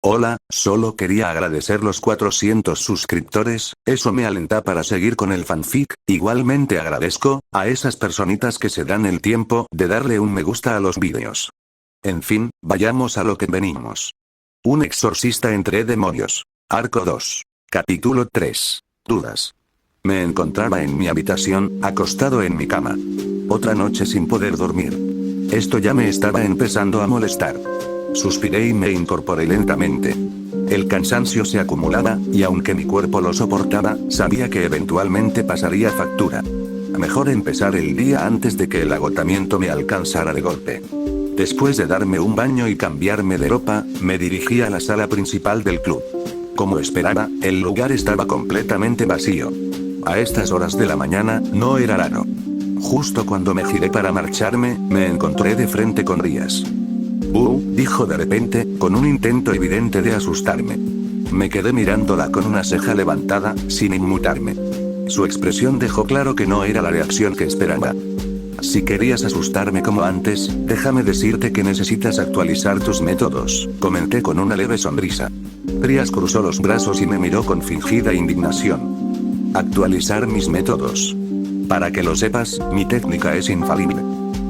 Hola, solo quería agradecer los 400 suscriptores, eso me alenta para seguir con el fanfic. Igualmente agradezco a esas personitas que se dan el tiempo de darle un me gusta a los vídeos. En fin, vayamos a lo que venimos. Un exorcista entre demonios. Arco 2. Capítulo 3. Dudas. Me encontraba en mi habitación, acostado en mi cama. Otra noche sin poder dormir. Esto ya me estaba empezando a molestar. Suspiré y me incorporé lentamente. El cansancio se acumulaba, y aunque mi cuerpo lo soportaba, sabía que eventualmente pasaría factura. Mejor empezar el día antes de que el agotamiento me alcanzara de golpe. Después de darme un baño y cambiarme de ropa, me dirigí a la sala principal del club. Como esperaba, el lugar estaba completamente vacío. A estas horas de la mañana, no era raro. Justo cuando me giré para marcharme, me encontré de frente con Rías. Dijo de repente, con un intento evidente de asustarme. Me quedé mirándola con una ceja levantada, sin inmutarme. Su expresión dejó claro que no era la reacción que esperaba. Si querías asustarme como antes, déjame decirte que necesitas actualizar tus métodos, comenté con una leve sonrisa. Rías cruzó los brazos y me miró con fingida indignación. Actualizar mis métodos. Para que lo sepas, mi técnica es infalible.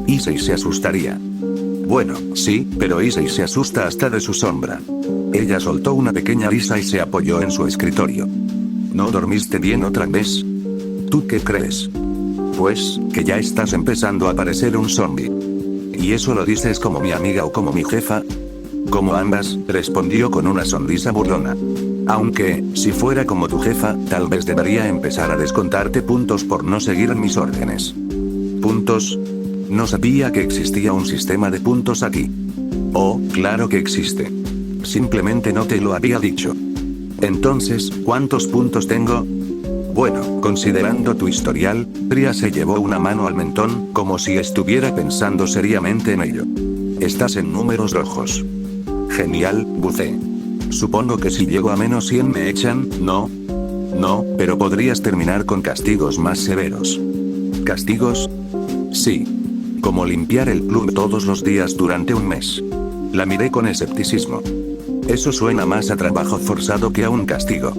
Issei se asustaría. Bueno, sí, pero Issei se asusta hasta de su sombra. Ella soltó una pequeña risa y se apoyó en su escritorio. ¿No dormiste bien otra vez? ¿Tú qué crees? Pues, que ya estás empezando a parecer un zombie. ¿Y eso lo dices como mi amiga o como mi jefa? Como ambas, respondió con una sonrisa burlona. Aunque, si fuera como tu jefa, tal vez debería empezar a descontarte puntos por no seguir mis órdenes. ¿Puntos? No sabía que existía un sistema de puntos aquí. Oh, claro que existe. Simplemente no te lo había dicho. Entonces, ¿cuántos puntos tengo? Bueno, considerando tu historial, Ria se llevó una mano al mentón, como si estuviera pensando seriamente en ello. Estás en números rojos. Genial, bucé. Supongo que si llego a menos 100 me echan, ¿no? No, pero podrías terminar con castigos más severos. ¿Castigos? Sí. Como limpiar el club todos los días durante un mes. La miré con escepticismo. Eso suena más a trabajo forzado que a un castigo.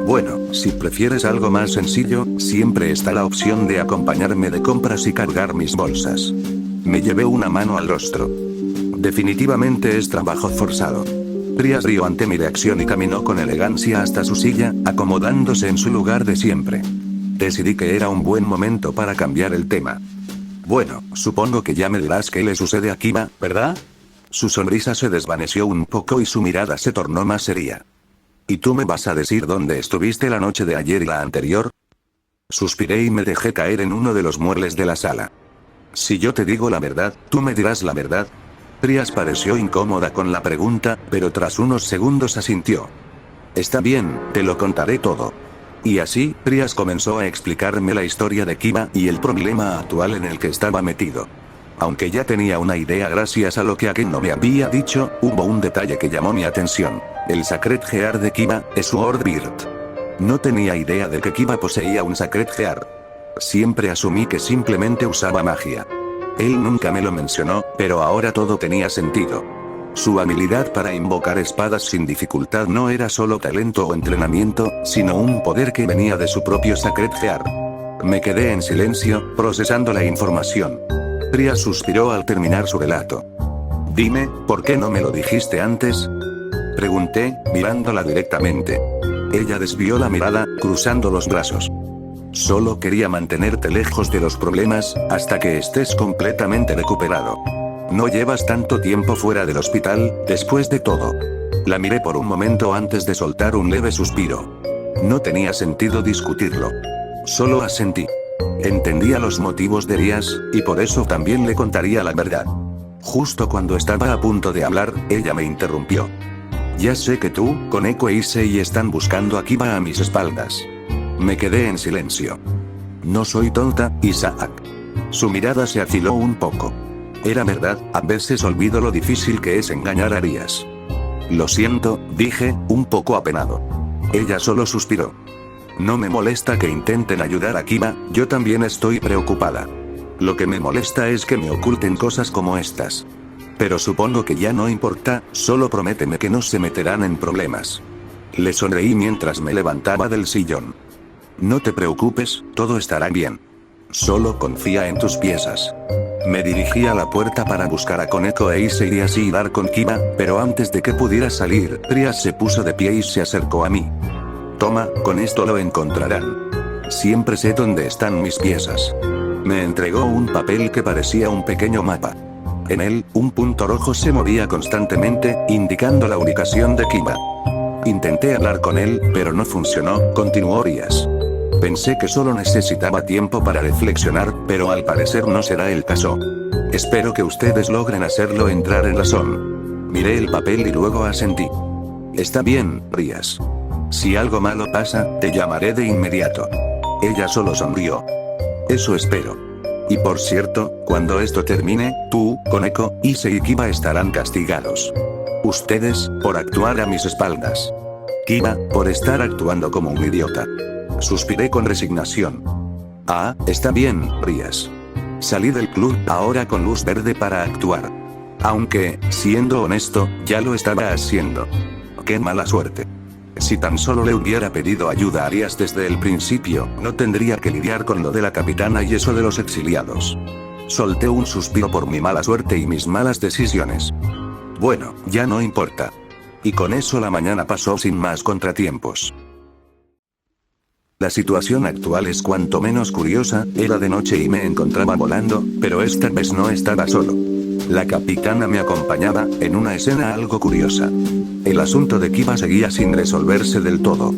Bueno, si prefieres algo más sencillo, siempre está la opción de acompañarme de compras y cargar mis bolsas. Me llevé una mano al rostro. Definitivamente es trabajo forzado. Rías rió ante mi reacción y caminó con elegancia hasta su silla, acomodándose en su lugar de siempre. Decidí que era un buen momento para cambiar el tema. Bueno, supongo que ya me dirás qué le sucede a Kiba, ¿verdad? Su sonrisa se desvaneció un poco y su mirada se tornó más seria. ¿Y tú me vas a decir dónde estuviste la noche de ayer y la anterior? Suspiré y me dejé caer en uno de los muebles de la sala. Si yo te digo la verdad, ¿tú me dirás la verdad? Rías pareció incómoda con la pregunta, pero tras unos segundos asintió. Está bien, te lo contaré todo. Y así, Rías comenzó a explicarme la historia de Kiba y el problema actual en el que estaba metido. Aunque ya tenía una idea gracias a lo que Aken no me había dicho, hubo un detalle que llamó mi atención. El Sacred Gear de Kiba, es Sword Bird. No tenía idea de que Kiba poseía un Sacred Gear. Siempre asumí que simplemente usaba magia. Él nunca me lo mencionó, pero ahora todo tenía sentido. Su habilidad para invocar espadas sin dificultad no era solo talento o entrenamiento, sino un poder que venía de su propio Sacred Gear. Me quedé en silencio, procesando la información. Ria suspiró al terminar su relato. Dime, ¿por qué no me lo dijiste antes? Pregunté, mirándola directamente. Ella desvió la mirada, cruzando los brazos. Solo quería mantenerte lejos de los problemas, hasta que estés completamente recuperado. No llevas tanto tiempo fuera del hospital, después de todo. La miré por un momento antes de soltar un leve suspiro. No tenía sentido discutirlo. Solo asentí. Entendía los motivos de Rías, y por eso también le contaría la verdad. Justo cuando estaba a punto de hablar, ella me interrumpió. Ya sé que tú, Koneko e Issei están buscando a Kiba a mis espaldas. Me quedé en silencio. No soy tonta, Isaac. Su mirada se afiló un poco. Era verdad, a veces olvido lo difícil que es engañar a Rías. Lo siento, dije, un poco apenado. Ella solo suspiró. No me molesta que intenten ayudar a Kiba, yo también estoy preocupada. Lo que me molesta es que me oculten cosas como estas. Pero supongo que ya no importa, solo prométeme que no se meterán en problemas. Le sonreí mientras me levantaba del sillón. No te preocupes, todo estará bien. Solo confía en tus piezas. Me dirigí a la puerta para buscar a Koneko e Issei y así dar con Kiba, pero antes de que pudiera salir, Rias se puso de pie y se acercó a mí. Toma, con esto lo encontrarán. Siempre sé dónde están mis piezas. Me entregó un papel que parecía un pequeño mapa. En él, un punto rojo se movía constantemente, indicando la ubicación de Kiba. Intenté hablar con él, pero no funcionó, continuó Rias. Pensé que solo necesitaba tiempo para reflexionar, pero al parecer no será el caso. Espero que ustedes logren hacerlo entrar en razón. Miré el papel y luego asentí. Está bien, Rias. Si algo malo pasa, te llamaré de inmediato. Ella solo sonrió. Eso espero. Y por cierto, cuando esto termine, tú, Koneko, Issei y Kiba estarán castigados. Ustedes, por actuar a mis espaldas. Kiba, por estar actuando como un idiota. Suspiré con resignación. Ah, está bien, Rias. Salí del club ahora con luz verde para actuar. Aunque, siendo honesto, ya lo estaba haciendo. Qué mala suerte. Si tan solo le hubiera pedido ayuda a Rias desde el principio, no tendría que lidiar con lo de la capitana y eso de los exiliados. Solté un suspiro por mi mala suerte y mis malas decisiones. Bueno, ya no importa. Y con eso la mañana pasó sin más contratiempos. La situación actual es cuanto menos curiosa, era de noche y me encontraba volando, pero esta vez no estaba solo. La capitana me acompañaba, en una escena algo curiosa. El asunto de Kiba seguía sin resolverse del todo.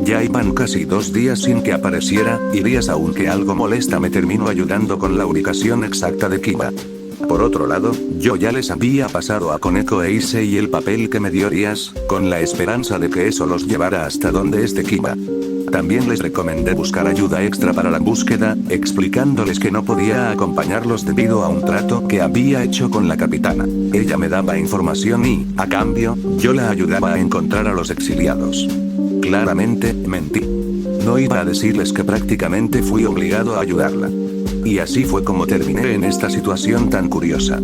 Ya iban casi 2 días sin que apareciera, y Rias aunque algo molesta me terminó ayudando con la ubicación exacta de Kiba. Por otro lado, yo ya les había pasado a Koneko e Issei el papel que me dio Rias, con la esperanza de que eso los llevara hasta donde esté Kiba. También les recomendé buscar ayuda extra para la búsqueda, explicándoles que no podía acompañarlos debido a un trato que había hecho con la capitana. Ella me daba información y, a cambio, yo la ayudaba a encontrar a los exiliados. Claramente, mentí. No iba a decirles que prácticamente fui obligado a ayudarla. Y así fue como terminé en esta situación tan curiosa.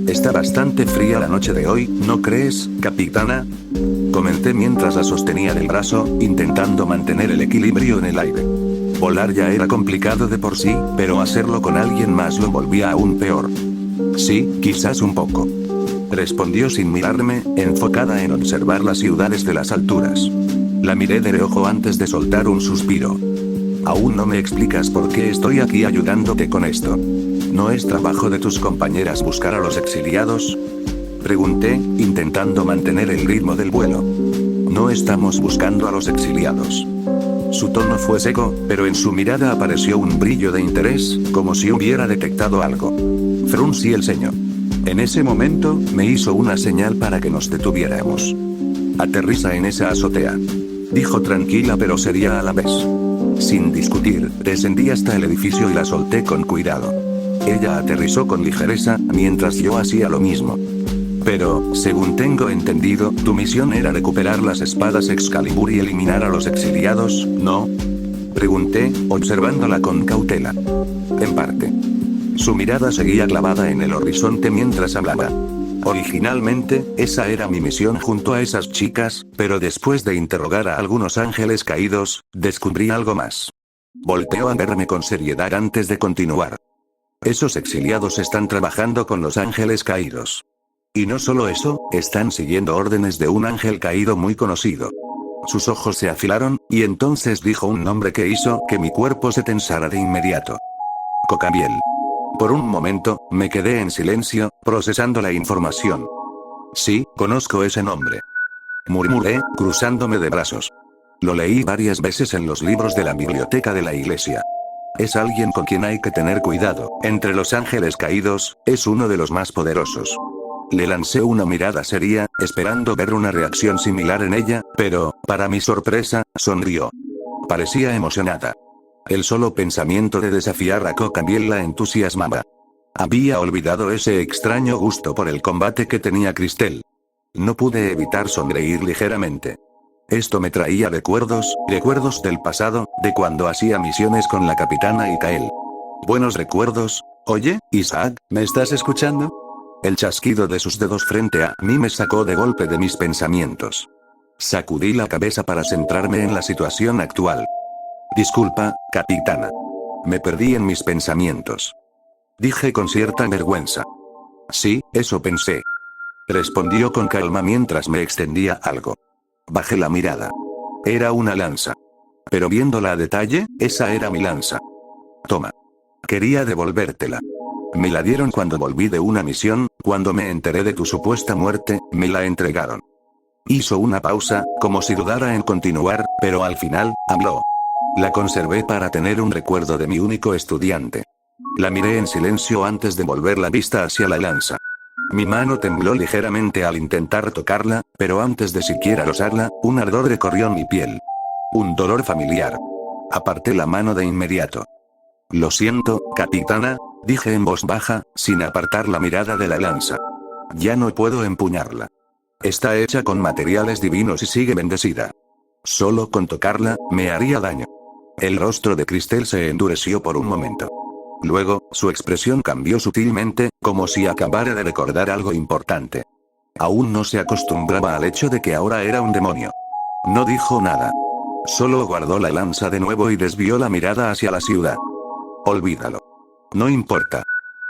Está bastante fría la noche de hoy, ¿no crees, capitana? Comenté mientras la sostenía del brazo, intentando mantener el equilibrio en el aire. Volar ya era complicado de por sí, pero hacerlo con alguien más lo volvía aún peor. Sí, quizás un poco. Respondió sin mirarme, enfocada en observar las ciudades de las alturas. La miré de reojo antes de soltar un suspiro. Aún no me explicas por qué estoy aquí ayudándote con esto. ¿No es trabajo de tus compañeras buscar a los exiliados? Pregunté, intentando mantener el ritmo del vuelo. No estamos buscando a los exiliados. Su tono fue seco, pero en su mirada apareció un brillo de interés, como si hubiera detectado algo. Fruncí el ceño. En ese momento, me hizo una señal para que nos detuviéramos. Aterriza en esa azotea. Dijo tranquila pero seria a la vez. Sin discutir, descendí hasta el edificio y la solté con cuidado. Ella aterrizó con ligereza, mientras yo hacía lo mismo. Pero, según tengo entendido, tu misión era recuperar las espadas Excalibur y eliminar a los exiliados, ¿no? Pregunté, observándola con cautela. En parte. Su mirada seguía clavada en el horizonte mientras hablaba. Originalmente, esa era mi misión junto a esas chicas, pero después de interrogar a algunos ángeles caídos, descubrí algo más. Volteó a verme con seriedad antes de continuar. Esos exiliados están trabajando con los ángeles caídos. Y no solo eso, están siguiendo órdenes de un ángel caído muy conocido. Sus ojos se afilaron, y entonces dijo un nombre que hizo que mi cuerpo se tensara de inmediato. Cocabiel. Por un momento, me quedé en silencio, procesando la información. Sí, conozco ese nombre. Murmuré, cruzándome de brazos. Lo leí varias veces en los libros de la biblioteca de la iglesia. Es alguien con quien hay que tener cuidado. Entre los ángeles caídos, es uno de los más poderosos. Le lancé una mirada seria, esperando ver una reacción similar en ella, pero, para mi sorpresa, sonrió. Parecía emocionada. El solo pensamiento de desafiar a Cocabiel la entusiasmaba. Había olvidado ese extraño gusto por el combate que tenía Cristel. No pude evitar sonreír ligeramente. Esto me traía recuerdos del pasado, de cuando hacía misiones con la capitana Ikael. Buenos recuerdos. Oye, Isaac, ¿me estás escuchando? El chasquido de sus dedos frente a mí me sacó de golpe de mis pensamientos. Sacudí la cabeza para centrarme en la situación actual. Disculpa, capitana. Me perdí en mis pensamientos. Dije con cierta vergüenza. Sí, eso pensé. Respondió con calma mientras me extendía algo. Bajé la mirada. Era una lanza. Pero viéndola a detalle, esa era mi lanza. Toma. Quería devolvértela. Me la dieron cuando volví de una misión, cuando me enteré de tu supuesta muerte, me la entregaron. Hizo una pausa, como si dudara en continuar, pero al final, habló. La conservé para tener un recuerdo de mi único estudiante. La miré en silencio antes de volver la vista hacia la lanza. Mi mano tembló ligeramente al intentar tocarla, pero antes de siquiera rozarla, un ardor recorrió mi piel. Un dolor familiar. Aparté la mano de inmediato. Lo siento, capitana, dije en voz baja, sin apartar la mirada de la lanza. Ya no puedo empuñarla. Está hecha con materiales divinos y sigue bendecida. Solo con tocarla, me haría daño. El rostro de Cristel se endureció por un momento. Luego, su expresión cambió sutilmente, como si acabara de recordar algo importante. Aún no se acostumbraba al hecho de que ahora era un demonio. No dijo nada. Solo guardó la lanza de nuevo y desvió la mirada hacia la ciudad. Olvídalo. No importa.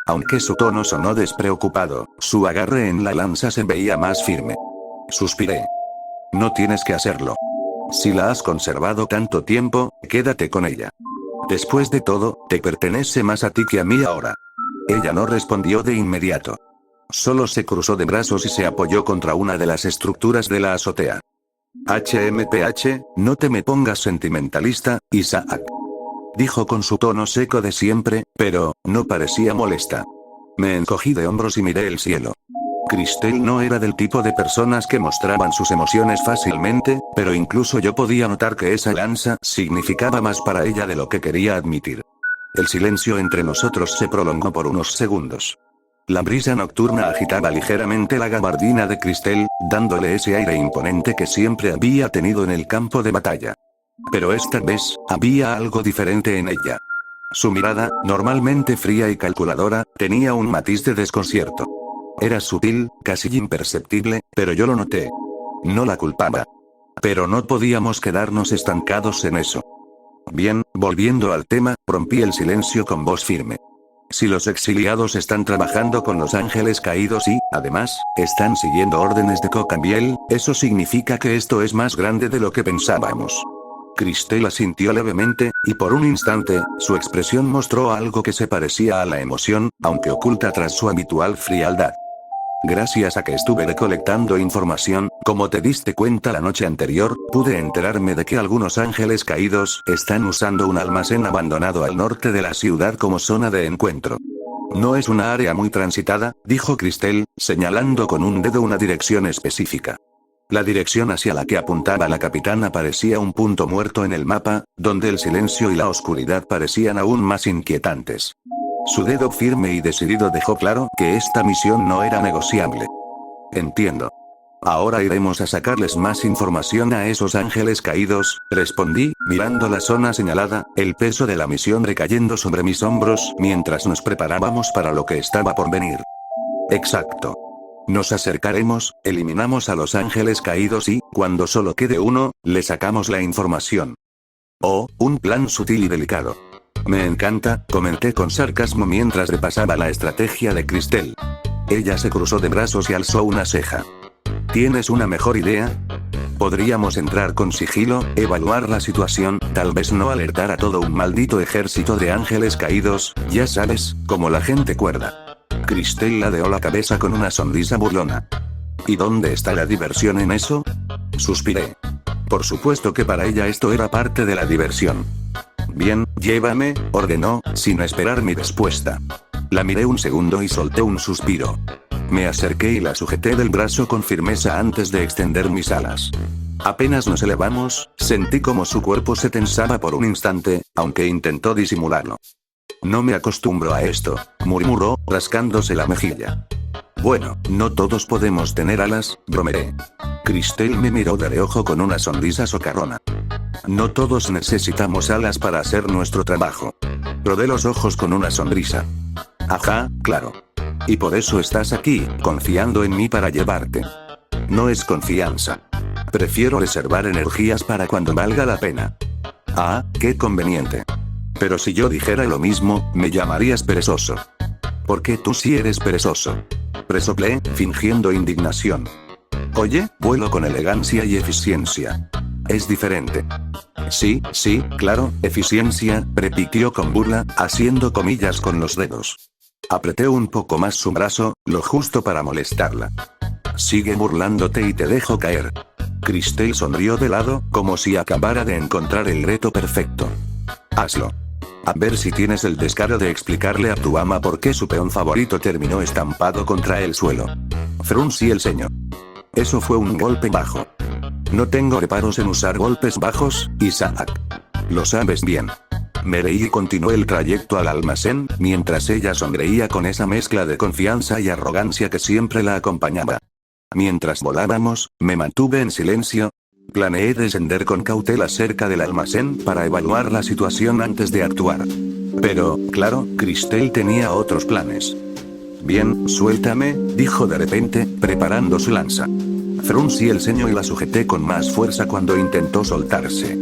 Aunque su tono sonó despreocupado, su agarre en la lanza se veía más firme. Suspiré. No tienes que hacerlo. Si la has conservado tanto tiempo, quédate con ella. Después de todo, te pertenece más a ti que a mí ahora. Ella no respondió de inmediato. Solo se cruzó de brazos y se apoyó contra una de las estructuras de la azotea. HMPH, no te me pongas sentimentalista, Isaac. Dijo con su tono seco de siempre, pero no parecía molesta. Me encogí de hombros y miré el cielo. Cristel no era del tipo de personas que mostraban sus emociones fácilmente, pero incluso yo podía notar que esa lanza significaba más para ella de lo que quería admitir. El silencio entre nosotros se prolongó por unos segundos. La brisa nocturna agitaba ligeramente la gabardina de Cristel, dándole ese aire imponente que siempre había tenido en el campo de batalla. Pero esta vez, había algo diferente en ella. Su mirada, normalmente fría y calculadora, tenía un matiz de desconcierto. Era sutil, casi imperceptible, pero yo lo noté. No la culpaba. Pero no podíamos quedarnos estancados en eso. Bien, volviendo al tema, rompí el silencio con voz firme. Si los exiliados están trabajando con los ángeles caídos y, además, están siguiendo órdenes de Cocambiel, eso significa que esto es más grande de lo que pensábamos. Cristel asintió levemente, y por un instante, su expresión mostró algo que se parecía a la emoción, aunque oculta tras su habitual frialdad. Gracias a que estuve recolectando información, como te diste cuenta la noche anterior, pude enterarme de que algunos ángeles caídos están usando un almacén abandonado al norte de la ciudad como zona de encuentro. No es una área muy transitada, dijo Cristel, señalando con un dedo una dirección específica. La dirección hacia la que apuntaba la capitana parecía un punto muerto en el mapa, donde el silencio y la oscuridad parecían aún más inquietantes. Su dedo firme y decidido dejó claro que esta misión no era negociable. Entiendo. Ahora iremos a sacarles más información a esos ángeles caídos, respondí, mirando la zona señalada, el peso de la misión recayendo sobre mis hombros mientras nos preparábamos para lo que estaba por venir. Exacto. Nos acercaremos, eliminamos a los ángeles caídos y, cuando solo quede uno, le sacamos la información. Oh, un plan sutil y delicado. Me encanta, comenté con sarcasmo mientras repasaba la estrategia de Cristel. Ella se cruzó de brazos y alzó una ceja. ¿Tienes una mejor idea? Podríamos entrar con sigilo, evaluar la situación, tal vez no alertar a todo un maldito ejército de ángeles caídos, ya sabes, como la gente cuerda. Cristel ladeó la cabeza con una sonrisa burlona. ¿Y dónde está la diversión en eso? Suspiré. Por supuesto que para ella esto era parte de la diversión. Bien, llévame, ordenó, sin esperar mi respuesta. La miré un segundo y solté un suspiro. Me acerqué y la sujeté del brazo con firmeza antes de extender mis alas. Apenas nos elevamos, sentí como su cuerpo se tensaba por un instante, aunque intentó disimularlo. No me acostumbro a esto, murmuró, rascándose la mejilla. Bueno, no todos podemos tener alas, bromeé. Cristel me miró de reojo con una sonrisa socarrona. No todos necesitamos alas para hacer nuestro trabajo. Rodé los ojos con una sonrisa. Ajá, claro. Y por eso estás aquí, confiando en mí para llevarte. No es confianza. Prefiero reservar energías para cuando valga la pena. Ah, qué conveniente. Pero si yo dijera lo mismo, me llamarías perezoso. Porque tú sí eres perezoso. Resoplé, fingiendo indignación. Oye, vuelo con elegancia y eficiencia. Es diferente. Sí, claro, eficiencia, repitió con burla, haciendo comillas con los dedos. Apreté un poco más su brazo, lo justo para molestarla. Sigue burlándote y te dejo caer. Cristel sonrió de lado, como si acabara de encontrar el reto perfecto. Hazlo. A ver si tienes el descaro de explicarle a tu ama por qué su peón favorito terminó estampado contra el suelo. Fruncí el ceño. Eso fue un golpe bajo. No tengo reparos en usar golpes bajos, Isaac. Lo sabes bien. Me reí y continué el trayecto al almacén, mientras ella sonreía con esa mezcla de confianza y arrogancia que siempre la acompañaba. Mientras volábamos, me mantuve en silencio. Planeé descender con cautela cerca del almacén para evaluar la situación antes de actuar. Pero, claro, Cristel tenía otros planes. Bien, suéltame, dijo de repente, preparando su lanza. Fruncí el ceño y la sujeté con más fuerza cuando intentó soltarse.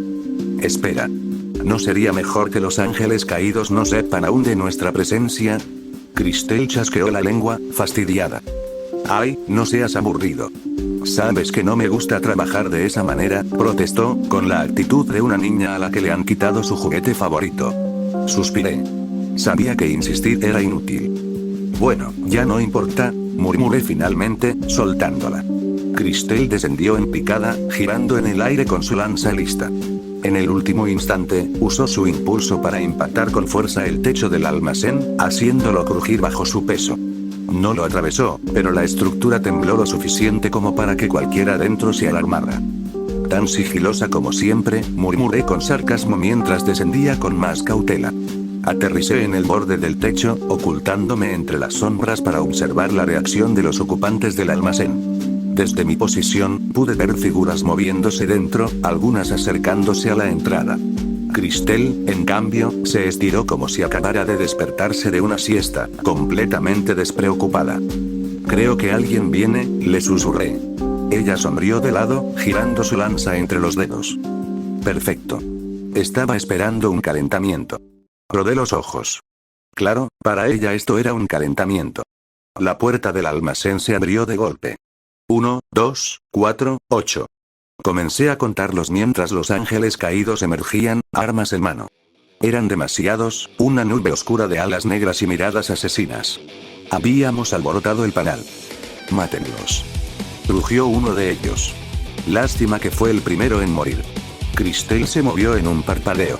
Espera. ¿No sería mejor que los ángeles caídos no sepan aún de nuestra presencia? Cristel chasqueó la lengua, fastidiada. Ay, no seas aburrido. Sabes que no me gusta trabajar de esa manera, protestó, con la actitud de una niña a la que le han quitado su juguete favorito. Suspiré. Sabía que insistir era inútil. Bueno, ya no importa, murmuré finalmente, soltándola. Cristel descendió en picada, girando en el aire con su lanza lista. En el último instante, usó su impulso para impactar con fuerza el techo del almacén, haciéndolo crujir bajo su peso. No lo atravesó, pero la estructura tembló lo suficiente como para que cualquiera dentro se alarmara. Tan sigilosa como siempre, murmuré con sarcasmo mientras descendía con más cautela. Aterricé en el borde del techo, ocultándome entre las sombras para observar la reacción de los ocupantes del almacén. Desde mi posición, pude ver figuras moviéndose dentro, algunas acercándose a la entrada. Cristel, en cambio, se estiró como si acabara de despertarse de una siesta, completamente despreocupada. Creo que alguien viene, le susurré. Ella sonrió de lado, girando su lanza entre los dedos. Perfecto. Estaba esperando un calentamiento. Rodé los ojos. Claro, para ella esto era un calentamiento. La puerta del almacén se abrió de golpe. 1, 2, 4, 8. Comencé a contarlos mientras los ángeles caídos emergían, armas en mano. Eran demasiados, una nube oscura de alas negras y miradas asesinas. Habíamos alborotado el panal. Mátenlos. Rugió uno de ellos. Lástima que fue el primero en morir. Cristel se movió en un parpadeo.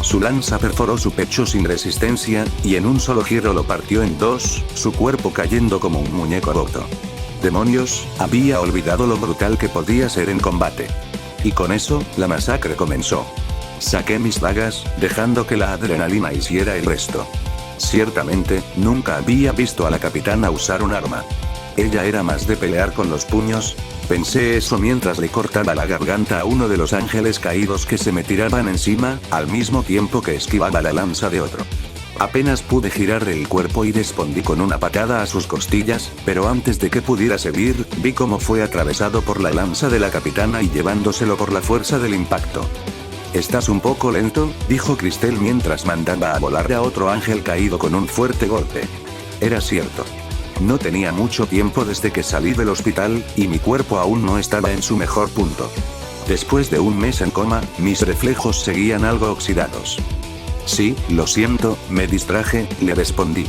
Su lanza perforó su pecho sin resistencia, y en un solo giro lo partió en dos, su cuerpo cayendo como un muñeco roto. Demonios, había olvidado lo brutal que podía ser en combate. Y con eso, la masacre comenzó. Saqué mis dagas, dejando que la adrenalina hiciera el resto. Ciertamente, nunca había visto a la capitana usar un arma. Ella era más de pelear con los puños. Pensé eso mientras le cortaba la garganta a uno de los ángeles caídos que se me tiraban encima, al mismo tiempo que esquivaba la lanza de otro. Apenas pude girar el cuerpo y respondí con una patada a sus costillas, pero antes de que pudiera seguir, vi cómo fue atravesado por la lanza de la capitana y llevándoselo por la fuerza del impacto. «Estás un poco lento», dijo Cristel mientras mandaba a volar a otro ángel caído con un fuerte golpe. Era cierto. No tenía mucho tiempo desde que salí del hospital, y mi cuerpo aún no estaba en su mejor punto. Después de un mes en coma, mis reflejos seguían algo oxidados. Sí, lo siento, me distraje, le respondí.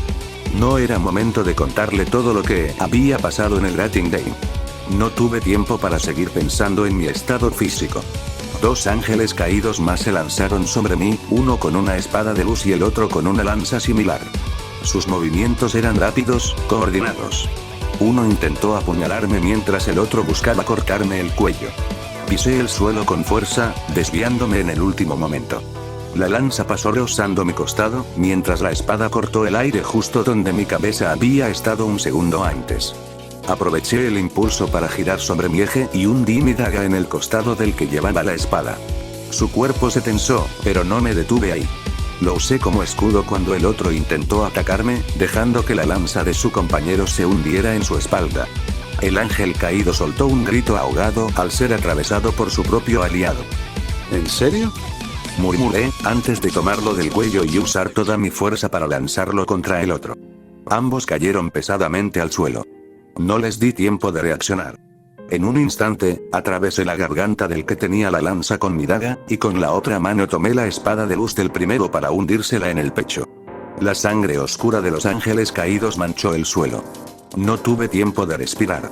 No era momento de contarle todo lo que había pasado en el Rating Day. No tuve tiempo para seguir pensando en mi estado físico. 2 ángeles caídos más se lanzaron sobre mí, uno con una espada de luz y el otro con una lanza similar. Sus movimientos eran rápidos, coordinados. Uno intentó apuñalarme mientras el otro buscaba cortarme el cuello. Pisé el suelo con fuerza, desviándome en el último momento. La lanza pasó rozando mi costado, mientras la espada cortó el aire justo donde mi cabeza había estado un segundo antes. Aproveché el impulso para girar sobre mi eje y hundí mi daga en el costado del que llevaba la espada. Su cuerpo se tensó, pero no me detuve ahí. Lo usé como escudo cuando el otro intentó atacarme, dejando que la lanza de su compañero se hundiera en su espalda. El ángel caído soltó un grito ahogado al ser atravesado por su propio aliado. ¿En serio? Murmuré, antes de tomarlo del cuello y usar toda mi fuerza para lanzarlo contra el otro. Ambos cayeron pesadamente al suelo. No les di tiempo de reaccionar. En un instante, atravesé la garganta del que tenía la lanza con mi daga, y con la otra mano tomé la espada de luz del primero para hundírsela en el pecho. La sangre oscura de los ángeles caídos manchó el suelo. No tuve tiempo de respirar.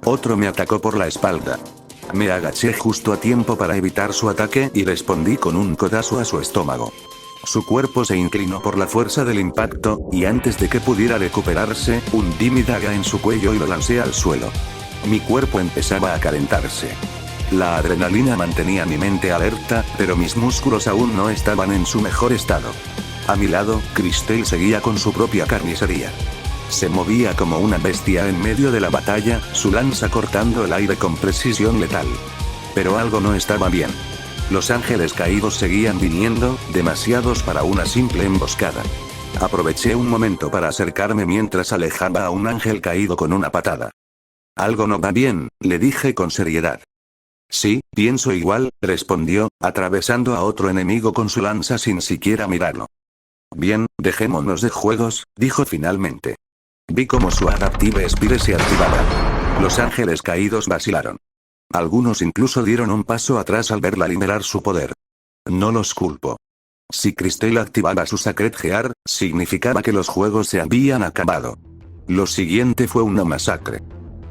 Otro me atacó por la espalda. Me agaché justo a tiempo para evitar su ataque y respondí con un codazo a su estómago. Su cuerpo se inclinó por la fuerza del impacto, y antes de que pudiera recuperarse, hundí mi daga en su cuello y lo lancé al suelo. Mi cuerpo empezaba a calentarse. La adrenalina mantenía mi mente alerta, pero mis músculos aún no estaban en su mejor estado. A mi lado, Cristel seguía con su propia carnicería. Se movía como una bestia en medio de la batalla, su lanza cortando el aire con precisión letal. Pero algo no estaba bien. Los ángeles caídos seguían viniendo, demasiados para una simple emboscada. Aproveché un momento para acercarme mientras alejaba a un ángel caído con una patada. Algo no va bien, le dije con seriedad. Sí, pienso igual, respondió, atravesando a otro enemigo con su lanza sin siquiera mirarlo. Bien, dejémonos de juegos, dijo finalmente. Vi como su Adaptive Spire se activaba. Los ángeles caídos vacilaron. Algunos incluso dieron un paso atrás al verla liberar su poder. No los culpo. Si Cristel activaba su Sacred Gear, significaba que los juegos se habían acabado. Lo siguiente fue una masacre.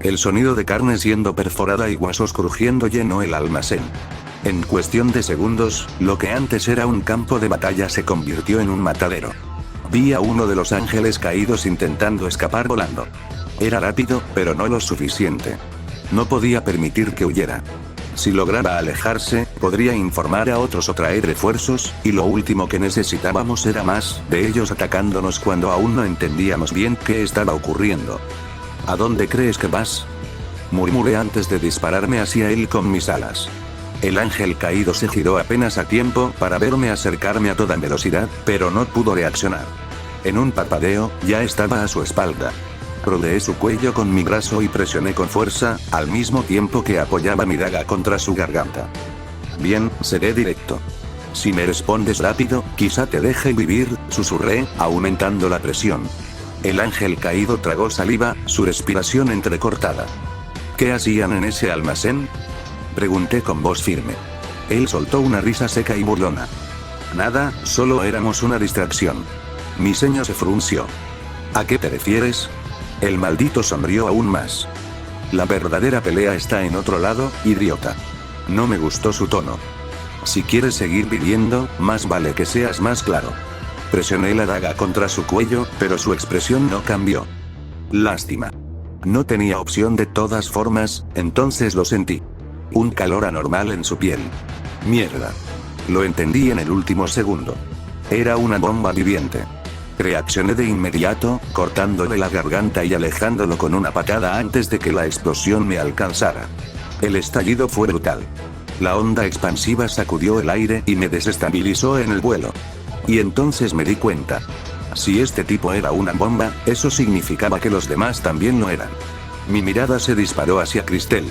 El sonido de carne siendo perforada y huesos crujiendo llenó el almacén. En cuestión de segundos, lo que antes era un campo de batalla se convirtió en un matadero. Vi a uno de los ángeles caídos intentando escapar volando. Era rápido, pero no lo suficiente. No podía permitir que huyera. Si lograba alejarse, podría informar a otros o traer refuerzos, y lo último que necesitábamos era más de ellos atacándonos cuando aún no entendíamos bien qué estaba ocurriendo. ¿A dónde crees que vas? Murmuré antes de dispararme hacia él con mis alas. El ángel caído se giró apenas a tiempo para verme acercarme a toda velocidad, pero no pudo reaccionar. En un parpadeo, ya estaba a su espalda. Rodeé su cuello con mi brazo y presioné con fuerza, al mismo tiempo que apoyaba mi daga contra su garganta. Bien, seré directo. Si me respondes rápido, quizá te deje vivir, susurré, aumentando la presión. El ángel caído tragó saliva, su respiración entrecortada. ¿Qué hacían en ese almacén? Pregunté con voz firme. Él soltó una risa seca y burlona. Nada, solo éramos una distracción. Mi ceño se frunció. ¿A qué te refieres? El maldito sonrió aún más. La verdadera pelea está en otro lado, idiota. No me gustó su tono. Si quieres seguir viviendo, más vale que seas más claro. Presioné la daga contra su cuello, pero su expresión no cambió. Lástima. No tenía opción de todas formas, entonces lo sentí. Un calor anormal en su piel. Mierda. Lo entendí en el último segundo. Era una bomba viviente. Reaccioné de inmediato, cortándole la garganta y alejándolo con una patada antes de que la explosión me alcanzara. El estallido fue brutal. La onda expansiva sacudió el aire y me desestabilizó en el vuelo. Y entonces me di cuenta. Si este tipo era una bomba, eso significaba que los demás también lo eran. Mi mirada se disparó hacia Cristel.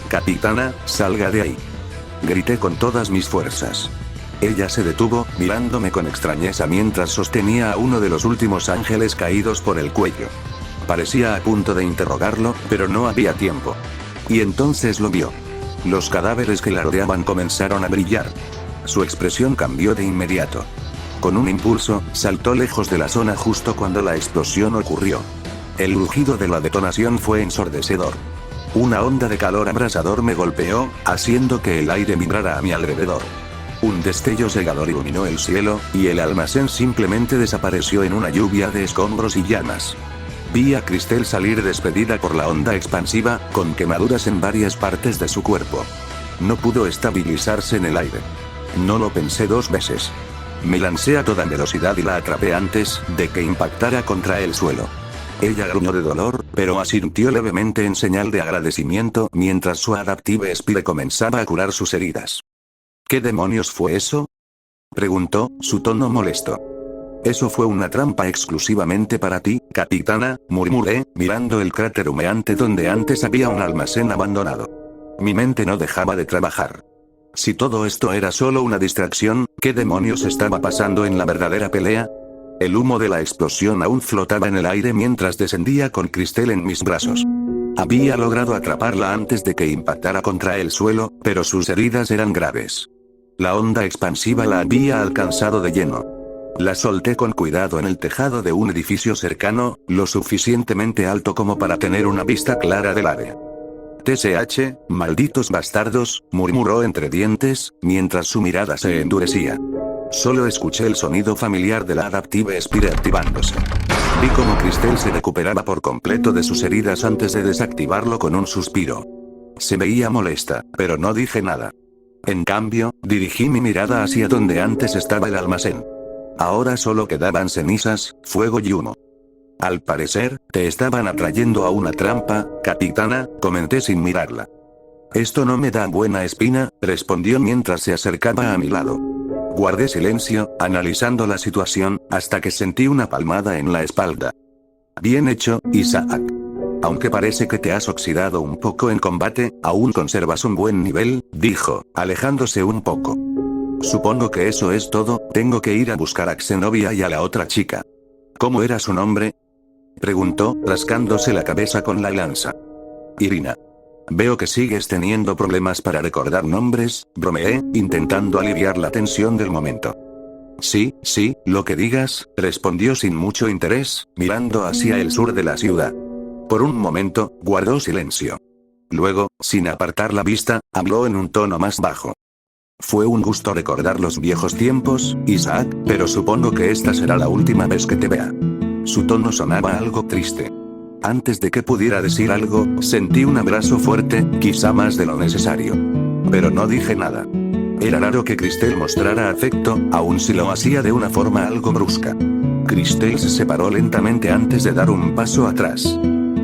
Capitana, salga de ahí. Grité con todas mis fuerzas. Ella se detuvo, mirándome con extrañeza mientras sostenía a uno de los últimos ángeles caídos por el cuello. Parecía a punto de interrogarlo, pero no había tiempo. Y entonces lo vio. Los cadáveres que la rodeaban comenzaron a brillar. Su expresión cambió de inmediato. Con un impulso, saltó lejos de la zona justo cuando la explosión ocurrió. El rugido de la detonación fue ensordecedor. Una onda de calor abrasador me golpeó, haciendo que el aire vibrara a mi alrededor. Un destello cegador iluminó el cielo, y el almacén simplemente desapareció en una lluvia de escombros y llamas. Vi a Cristel salir despedida por la onda expansiva, con quemaduras en varias partes de su cuerpo. No pudo estabilizarse en el aire. No lo pensé dos veces. Me lancé a toda velocidad y la atrapé antes de que impactara contra el suelo. Ella gruñó de dolor, pero asintió levemente en señal de agradecimiento mientras su Adaptive Spire comenzaba a curar sus heridas. ¿Qué demonios fue eso? Preguntó, su tono molesto. Eso fue una trampa exclusivamente para ti, capitana, murmuré, mirando el cráter humeante donde antes había un almacén abandonado. Mi mente no dejaba de trabajar. Si todo esto era solo una distracción, ¿qué demonios estaba pasando en la verdadera pelea? El humo de la explosión aún flotaba en el aire mientras descendía con Cristel en mis brazos. Había logrado atraparla antes de que impactara contra el suelo, pero sus heridas eran graves. La onda expansiva la había alcanzado de lleno. La solté con cuidado en el tejado de un edificio cercano, lo suficientemente alto como para tener una vista clara del área. TSH, malditos bastardos, murmuró entre dientes, mientras su mirada se endurecía. Solo escuché el sonido familiar de la Adaptive Spire activándose. Vi cómo Cristel se recuperaba por completo de sus heridas antes de desactivarlo con un suspiro. Se veía molesta, pero no dije nada. En cambio, dirigí mi mirada hacia donde antes estaba el almacén. Ahora solo quedaban cenizas, fuego y humo. Al parecer, te estaban atrayendo a una trampa, capitana, comenté sin mirarla. Esto no me da buena espina, respondió mientras se acercaba a mi lado. Guardé silencio, analizando la situación, hasta que sentí una palmada en la espalda. Bien hecho, Isaac. Aunque parece que te has oxidado un poco en combate, aún conservas un buen nivel, dijo, alejándose un poco. Supongo que eso es todo, tengo que ir a buscar a Xenovia y a la otra chica. ¿Cómo era su nombre?, preguntó, rascándose la cabeza con la lanza. Irina. Veo que sigues teniendo problemas para recordar nombres, bromeé, intentando aliviar la tensión del momento. Sí, lo que digas, respondió sin mucho interés, mirando hacia el sur de la ciudad. Por un momento, guardó silencio. Luego, sin apartar la vista, habló en un tono más bajo. Fue un gusto recordar los viejos tiempos, Isaac, pero supongo que esta será la última vez que te vea. Su tono sonaba algo triste. Antes de que pudiera decir algo, sentí un abrazo fuerte, quizá más de lo necesario. Pero no dije nada. Era raro que Cristel mostrara afecto, aun si lo hacía de una forma algo brusca. Cristel se separó lentamente antes de dar un paso atrás.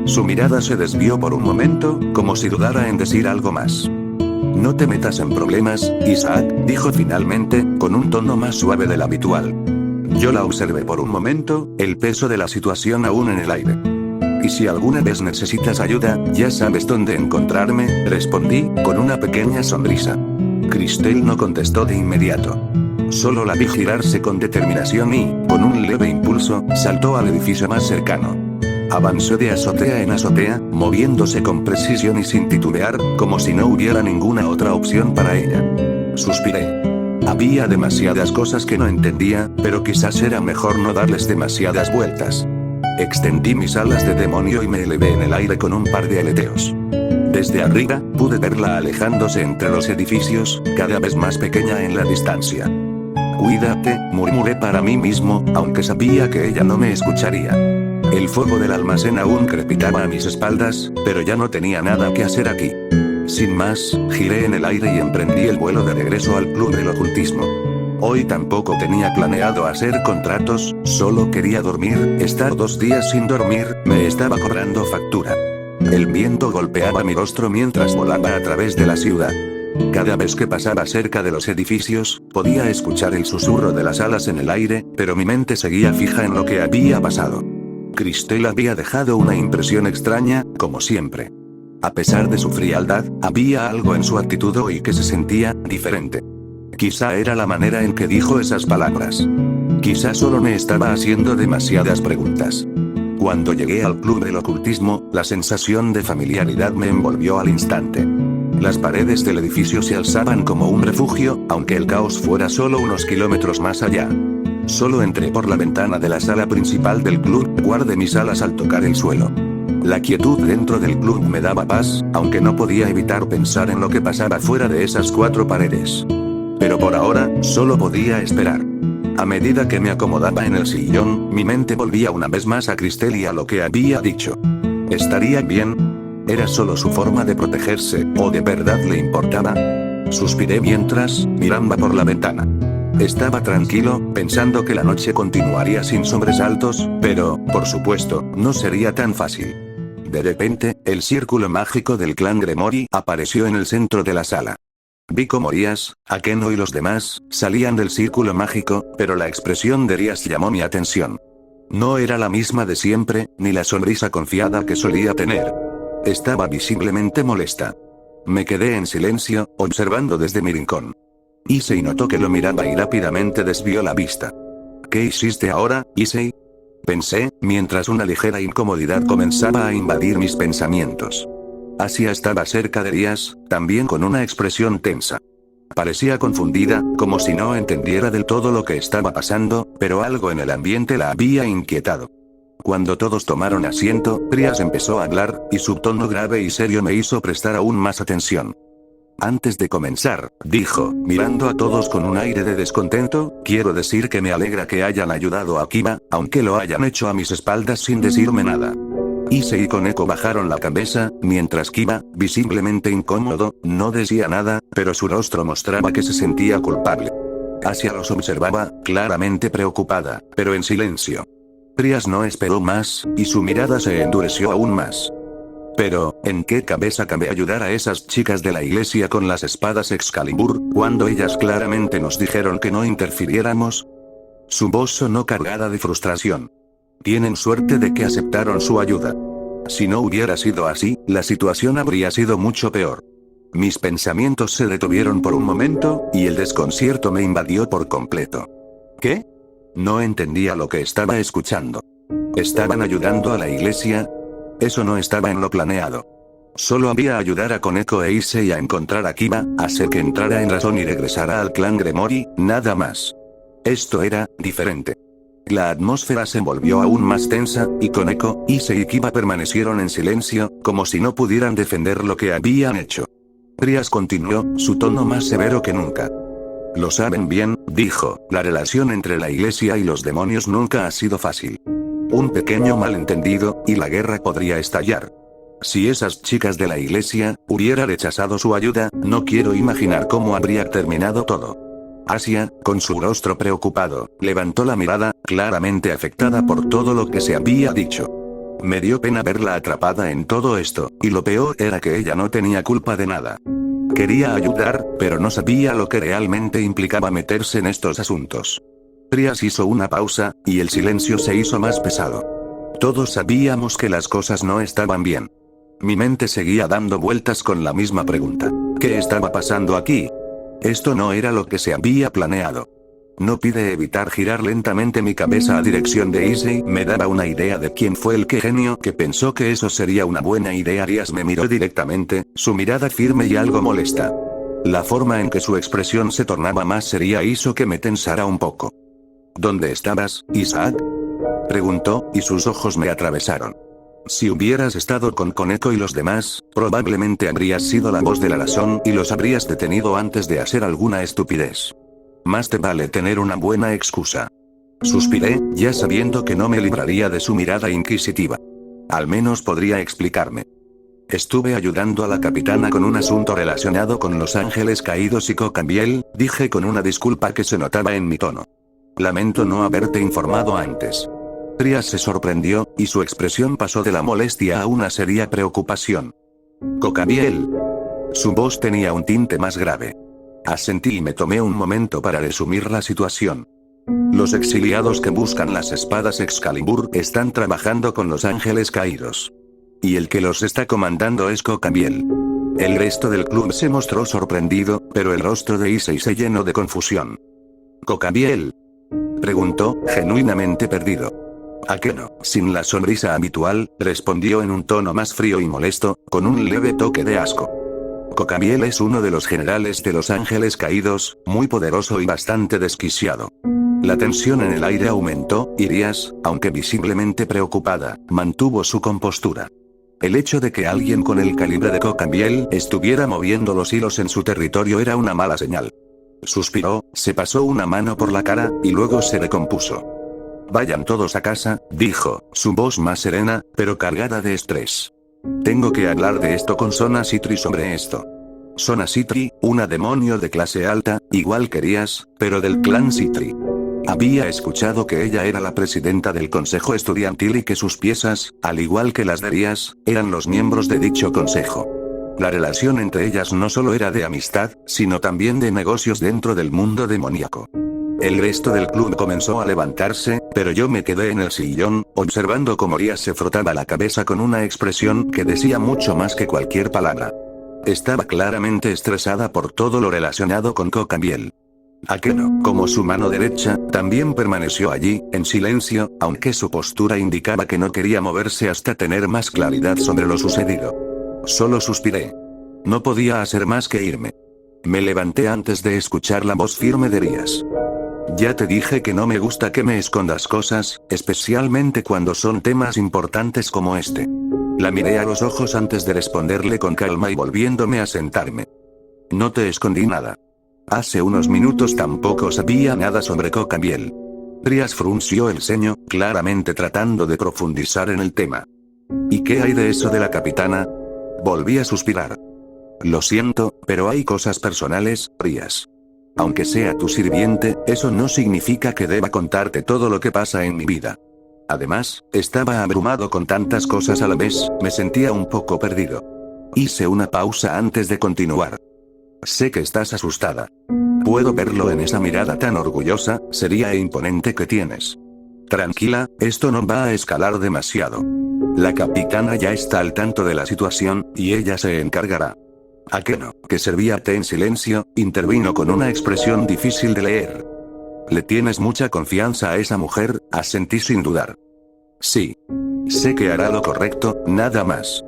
Su mirada se desvió por un momento, como si dudara en decir algo más. No te metas en problemas, Isaac, dijo finalmente, con un tono más suave del habitual. Yo la observé por un momento, el peso de la situación aún en el aire. Y si alguna vez necesitas ayuda, ya sabes dónde encontrarme, respondí, con una pequeña sonrisa. Cristel no contestó de inmediato. Solo la vi girarse con determinación y, con un leve impulso, saltó al edificio más cercano. Avanzó de azotea en azotea, moviéndose con precisión y sin titubear, como si no hubiera ninguna otra opción para ella. Suspiré. Había demasiadas cosas que no entendía, pero quizás era mejor no darles demasiadas vueltas. Extendí mis alas de demonio y me elevé en el aire con un par de aleteos. Desde arriba, pude verla alejándose entre los edificios, cada vez más pequeña en la distancia. Cuídate, murmuré para mí mismo, aunque sabía que ella no me escucharía. El fuego del almacén aún crepitaba a mis espaldas, pero ya no tenía nada que hacer aquí. Sin más, giré en el aire y emprendí el vuelo de regreso al club del ocultismo. Hoy tampoco tenía planeado hacer contratos, solo quería dormir, estar 2 días sin dormir, me estaba cobrando factura. El viento golpeaba mi rostro mientras volaba a través de la ciudad. Cada vez que pasaba cerca de los edificios, podía escuchar el susurro de las alas en el aire, pero mi mente seguía fija en lo que había pasado. Cristel había dejado una impresión extraña, como siempre. A pesar de su frialdad, había algo en su actitud hoy que se sentía diferente. Quizá era la manera en que dijo esas palabras. Quizá solo me estaba haciendo demasiadas preguntas. Cuando llegué al club del ocultismo, la sensación de familiaridad me envolvió al instante. Las paredes del edificio se alzaban como un refugio, aunque el caos fuera solo unos kilómetros más allá. Solo entré por la ventana de la sala principal del club, guardé mis alas al tocar el suelo. La quietud dentro del club me daba paz, aunque no podía evitar pensar en lo que pasaba fuera de esas 4 paredes. Pero por ahora, solo podía esperar. A medida que me acomodaba en el sillón, mi mente volvía una vez más a Cristel y a lo que había dicho. ¿Estaría bien? ¿Era solo su forma de protegerse, o de verdad le importaba? Suspiré mientras, miraba por la ventana. Estaba tranquilo, pensando que la noche continuaría sin sobresaltos, pero, por supuesto, no sería tan fácil. De repente, el círculo mágico del clan Gremori apareció en el centro de la sala. Vi cómo Rías, Akeno y los demás salían del círculo mágico, pero la expresión de Rías llamó mi atención. No era la misma de siempre, ni la sonrisa confiada que solía tener. Estaba visiblemente molesta. Me quedé en silencio, observando desde mi rincón. Issei notó que lo miraba y rápidamente desvió la vista. ¿Qué hiciste ahora, Issei? Pensé, mientras una ligera incomodidad comenzaba a invadir mis pensamientos. Asia estaba cerca de Rías, también con una expresión tensa. Parecía confundida, como si no entendiera del todo lo que estaba pasando, pero algo en el ambiente la había inquietado. Cuando todos tomaron asiento, Rías empezó a hablar, y su tono grave y serio me hizo prestar aún más atención. Antes de comenzar, dijo, mirando a todos con un aire de descontento, quiero decir que me alegra que hayan ayudado a Kiba, aunque lo hayan hecho a mis espaldas sin decirme nada. Issei y Koneko bajaron la cabeza, mientras Kiba, visiblemente incómodo, no decía nada, pero su rostro mostraba que se sentía culpable. Asia los observaba, claramente preocupada, pero en silencio. Rías no esperó más, y su mirada se endureció aún más. Pero, ¿en qué cabeza cabe ayudar a esas chicas de la iglesia con las espadas Excalibur, cuando ellas claramente nos dijeron que no interfiriéramos? Su voz sonó cargada de frustración. Tienen suerte de que aceptaron su ayuda. Si no hubiera sido así, la situación habría sido mucho peor. Mis pensamientos se detuvieron por un momento, y el desconcierto me invadió por completo. ¿Qué? No entendía lo que estaba escuchando. ¿Estaban ayudando a la iglesia? Eso no estaba en lo planeado. Solo había ayudar a Koneko e Issei a encontrar a Kiba, hacer que entrara en razón y regresara al clan Gremory, nada más. Esto era diferente. La atmósfera se volvió aún más tensa, y Koneko, Issei y Kiba permanecieron en silencio, como si no pudieran defender lo que habían hecho. Rías continuó, su tono más severo que nunca. Lo saben bien, dijo, la relación entre la iglesia y los demonios nunca ha sido fácil. Un pequeño malentendido, y la guerra podría estallar. Si esas chicas de la iglesia hubieran rechazado su ayuda, no quiero imaginar cómo habría terminado todo. Asia, con su rostro preocupado, levantó la mirada, claramente afectada por todo lo que se había dicho. Me dio pena verla atrapada en todo esto, y lo peor era que ella no tenía culpa de nada. Quería ayudar, pero no sabía lo que realmente implicaba meterse en estos asuntos. Rías hizo una pausa, y el silencio se hizo más pesado. Todos sabíamos que las cosas no estaban bien. Mi mente seguía dando vueltas con la misma pregunta. ¿Qué estaba pasando aquí? Esto no era lo que se había planeado. No pude evitar girar lentamente mi cabeza a dirección de Issei, me daba una idea de quién fue el genio que pensó que eso sería una buena idea. Rías me miró directamente, su mirada firme y algo molesta. La forma en que su expresión se tornaba más seria hizo que me tensara un poco. ¿Dónde estabas, Isaac? Preguntó, y sus ojos me atravesaron. Si hubieras estado con Koneko y los demás, probablemente habrías sido la voz de la razón y los habrías detenido antes de hacer alguna estupidez. Más te vale tener una buena excusa. Suspiré, ya sabiendo que no me libraría de su mirada inquisitiva. Al menos podría explicarme. Estuve ayudando a la capitana con un asunto relacionado con los ángeles caídos y Cocambiel, dije con una disculpa que se notaba en mi tono. Lamento no haberte informado antes. Rías se sorprendió, y su expresión pasó de la molestia a una seria preocupación. Cocambiel. Su voz tenía un tinte más grave. Asentí y me tomé un momento para resumir la situación. Los exiliados que buscan las espadas Excalibur están trabajando con los ángeles caídos. Y el que los está comandando es Cocambiel. El resto del club se mostró sorprendido, pero el rostro de Issei se llenó de confusión. ¿Cocambiel? Preguntó, genuinamente perdido. Akeno, sin la sonrisa habitual, respondió en un tono más frío y molesto, con un leve toque de asco. Cocambiel es uno de los generales de los ángeles caídos, muy poderoso y bastante desquiciado. La tensión en el aire aumentó, y Rías, aunque visiblemente preocupada, mantuvo su compostura. El hecho de que alguien con el calibre de Cocambiel estuviera moviendo los hilos en su territorio era una mala señal. Suspiró, se pasó una mano por la cara, y luego se recompuso. Vayan todos a casa, dijo, su voz más serena, pero cargada de estrés. Tengo que hablar de esto con Sona Citri sobre esto. Sona Citri, una demonio de clase alta, igual que Rías, pero del clan Citri. Había escuchado que ella era la presidenta del consejo estudiantil y que sus piezas, al igual que las de Rías, eran los miembros de dicho consejo. La relación entre ellas no solo era de amistad, sino también de negocios dentro del mundo demoníaco. El resto del club comenzó a levantarse, pero yo me quedé en el sillón, observando cómo Ria se frotaba la cabeza con una expresión que decía mucho más que cualquier palabra. Estaba claramente estresada por todo lo relacionado con Coca-Miel. Akeno, como su mano derecha, también permaneció allí, en silencio, aunque su postura indicaba que no quería moverse hasta tener más claridad sobre lo sucedido. Solo suspiré. No podía hacer más que irme. Me levanté antes de escuchar la voz firme de Rías. Ya te dije que no me gusta que me escondas cosas, especialmente cuando son temas importantes como este. La miré a los ojos antes de responderle con calma y volviéndome a sentarme. No te escondí nada. Hace unos minutos tampoco sabía nada sobre Coca-Miel. Rías frunció el ceño, claramente tratando de profundizar en el tema. ¿Y qué hay de eso de la capitana? Volví a suspirar. Lo siento, pero hay cosas personales, Rías. Aunque sea tu sirviente, eso no significa que deba contarte todo lo que pasa en mi vida. Además, estaba abrumado con tantas cosas a la vez, me sentía un poco perdido. Hice una pausa antes de continuar. Sé que estás asustada. Puedo verlo en esa mirada tan orgullosa, seria e imponente que tienes. Tranquila, esto no va a escalar demasiado. La capitana ya está al tanto de la situación, y ella se encargará. Akeno, que servía té en silencio, intervino con una expresión difícil de leer. ¿Le tienes mucha confianza a esa mujer? Asentí sin dudar. Sí. Sé que hará lo correcto, nada más.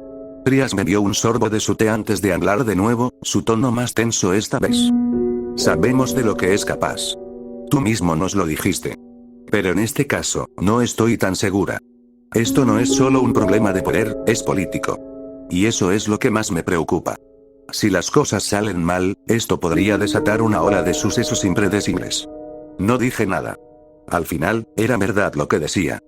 Rías me dio un sorbo de su té antes de hablar de nuevo, su tono más tenso esta vez. Sabemos de lo que es capaz. Tú mismo nos lo dijiste. Pero en este caso, no estoy tan segura. Esto no es solo un problema de poder, es político. Y eso es lo que más me preocupa. Si las cosas salen mal, esto podría desatar una ola de sucesos impredecibles. No dije nada. Al final, era verdad lo que decía.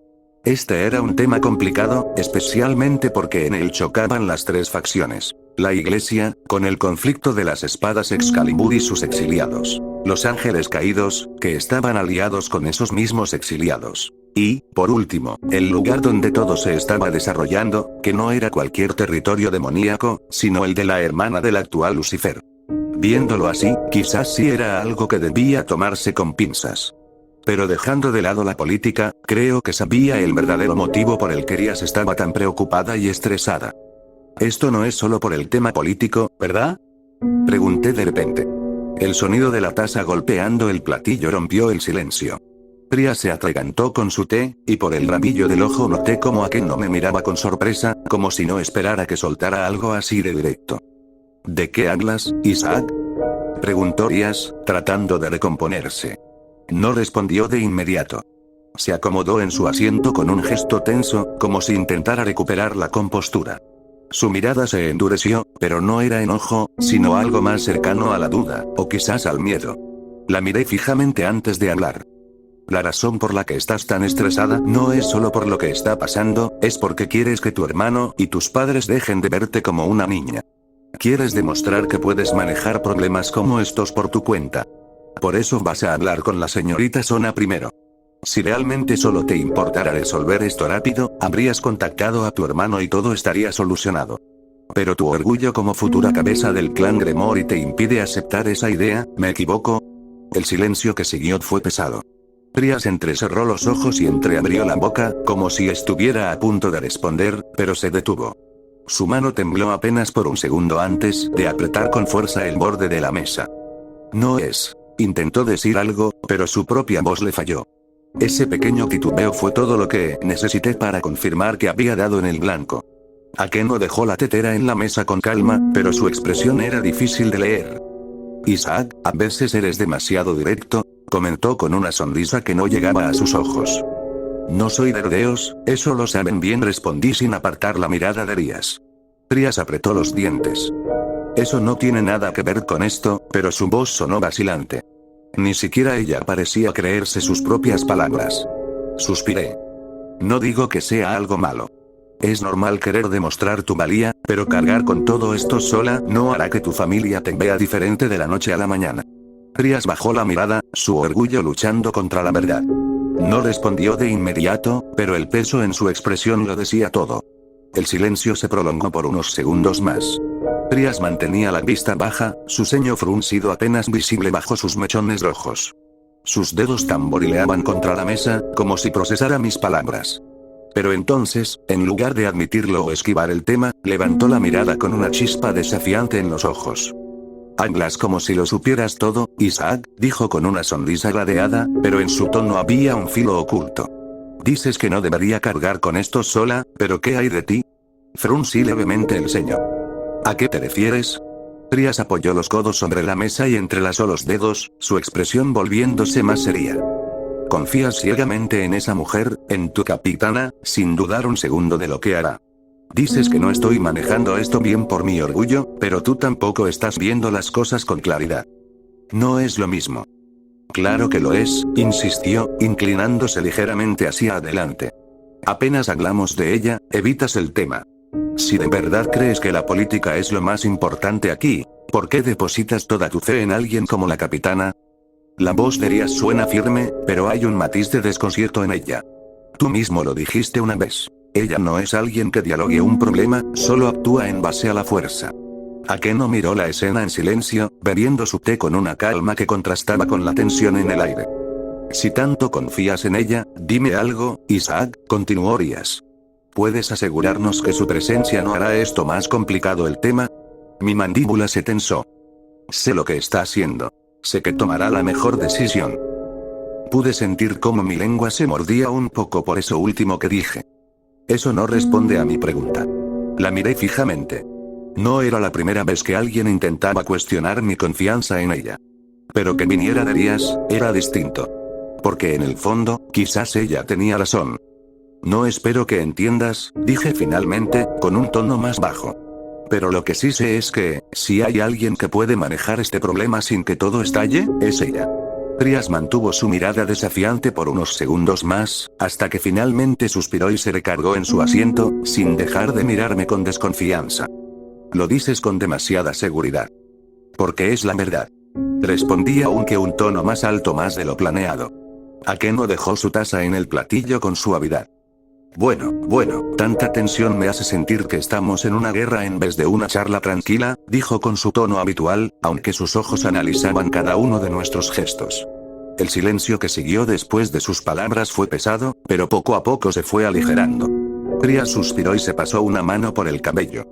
Este era un tema complicado, especialmente porque en él chocaban las tres facciones. La Iglesia, con el conflicto de las espadas Excalibur y sus exiliados. Los ángeles caídos, que estaban aliados con esos mismos exiliados. Y, por último, el lugar donde todo se estaba desarrollando, que no era cualquier territorio demoníaco, sino el de la hermana del actual Lucifer. Viéndolo así, quizás sí era algo que debía tomarse con pinzas. Pero dejando de lado la política, creo que sabía el verdadero motivo por el que Rías estaba tan preocupada y estresada. Esto no es solo por el tema político, ¿verdad? Pregunté de repente. El sonido de la taza golpeando el platillo rompió el silencio. Rías se atragantó con su té, y por el rabillo del ojo noté como Akeno me miraba con sorpresa, como si no esperara que soltara algo así de directo. ¿De qué hablas, Isaac? Preguntó Rías, tratando de recomponerse. No respondió de inmediato. Se acomodó en su asiento con un gesto tenso, como si intentara recuperar la compostura. Su mirada se endureció, pero no era enojo, sino algo más cercano a la duda, o quizás al miedo. La miré fijamente antes de hablar. La razón por la que estás tan estresada no es solo por lo que está pasando, es porque quieres que tu hermano y tus padres dejen de verte como una niña. Quieres demostrar que puedes manejar problemas como estos por tu cuenta. Por eso vas a hablar con la señorita Sona primero. Si realmente solo te importara resolver esto rápido, habrías contactado a tu hermano y todo estaría solucionado. Pero tu orgullo como futura cabeza del clan Gremori te impide aceptar esa idea, ¿me equivoco? El silencio que siguió fue pesado. Rías entrecerró los ojos y entreabrió la boca, como si estuviera a punto de responder, pero se detuvo. Su mano tembló apenas por un segundo antes de apretar con fuerza el borde de la mesa. No es. Intentó decir algo, pero su propia voz le falló. Ese pequeño titubeo fue todo lo que necesité para confirmar que había dado en el blanco. Akeno dejó la tetera en la mesa con calma, pero su expresión era difícil de leer. Isaac, a veces eres demasiado directo, comentó con una sonrisa que no llegaba a sus ojos. No soy de rodeos, eso lo saben bien, respondí sin apartar la mirada de Rías. Rías apretó los dientes. Eso no tiene nada que ver con esto, pero su voz sonó vacilante. Ni siquiera ella parecía creerse sus propias palabras. Suspiré. No digo que sea algo malo. Es normal querer demostrar tu valía, pero cargar con todo esto sola no hará que tu familia te vea diferente de la noche a la mañana. Rías bajó la mirada, su orgullo luchando contra la verdad. No respondió de inmediato, pero el peso en su expresión lo decía todo. El silencio se prolongó por unos segundos más. Trias mantenía la vista baja, su ceño fruncido apenas visible bajo sus mechones rojos. Sus dedos tamborileaban contra la mesa, como si procesara mis palabras. Pero entonces, en lugar de admitirlo o esquivar el tema, levantó la mirada con una chispa desafiante en los ojos. Hablas como si lo supieras todo, Isaac, dijo con una sonrisa gradeada, pero en su tono había un filo oculto. Dices que no debería cargar con esto sola, pero ¿qué hay de ti? Fruncí levemente el ceño. ¿A qué te refieres? Trias apoyó los codos sobre la mesa y entrelazó los dedos, su expresión volviéndose más seria. Confías ciegamente en esa mujer, en tu capitana, sin dudar un segundo de lo que hará. Dices que no estoy manejando esto bien por mi orgullo, pero tú tampoco estás viendo las cosas con claridad. No es lo mismo. Claro que lo es, insistió, inclinándose ligeramente hacia adelante. Apenas hablamos de ella, evitas el tema. Si de verdad crees que la política es lo más importante aquí, ¿por qué depositas toda tu fe en alguien como la capitana? La voz de Trias suena firme, pero hay un matiz de desconcierto en ella. Tú mismo lo dijiste una vez. Ella no es alguien que dialogue un problema, solo actúa en base a la fuerza. Akeno miró la escena en silencio, bebiendo su té con una calma que contrastaba con la tensión en el aire. Si tanto confías en ella, dime algo, Isaac, continuó Trias. ¿Puedes asegurarnos que su presencia no hará esto más complicado el tema? Mi mandíbula se tensó. Sé lo que está haciendo. Sé que tomará la mejor decisión. Pude sentir cómo mi lengua se mordía un poco por eso último que dije. Eso no responde a mi pregunta. La miré fijamente. No era la primera vez que alguien intentaba cuestionar mi confianza en ella. Pero que viniera de Trias, era distinto. Porque en el fondo, quizás ella tenía razón. No espero que entiendas, dije finalmente, con un tono más bajo. Pero lo que sí sé es que, si hay alguien que puede manejar este problema sin que todo estalle, es ella. Trias mantuvo su mirada desafiante por unos segundos más, hasta que finalmente suspiró y se recargó en su asiento, sin dejar de mirarme con desconfianza. Lo dices con demasiada seguridad. Porque es la verdad. Respondí aunque un tono más alto más de lo planeado. Akeno dejó su taza en el platillo con suavidad. Bueno, tanta tensión me hace sentir que estamos en una guerra en vez de una charla tranquila, dijo con su tono habitual, aunque sus ojos analizaban cada uno de nuestros gestos. El silencio que siguió después de sus palabras fue pesado, pero poco a poco se fue aligerando. Trias suspiró y se pasó una mano por el cabello.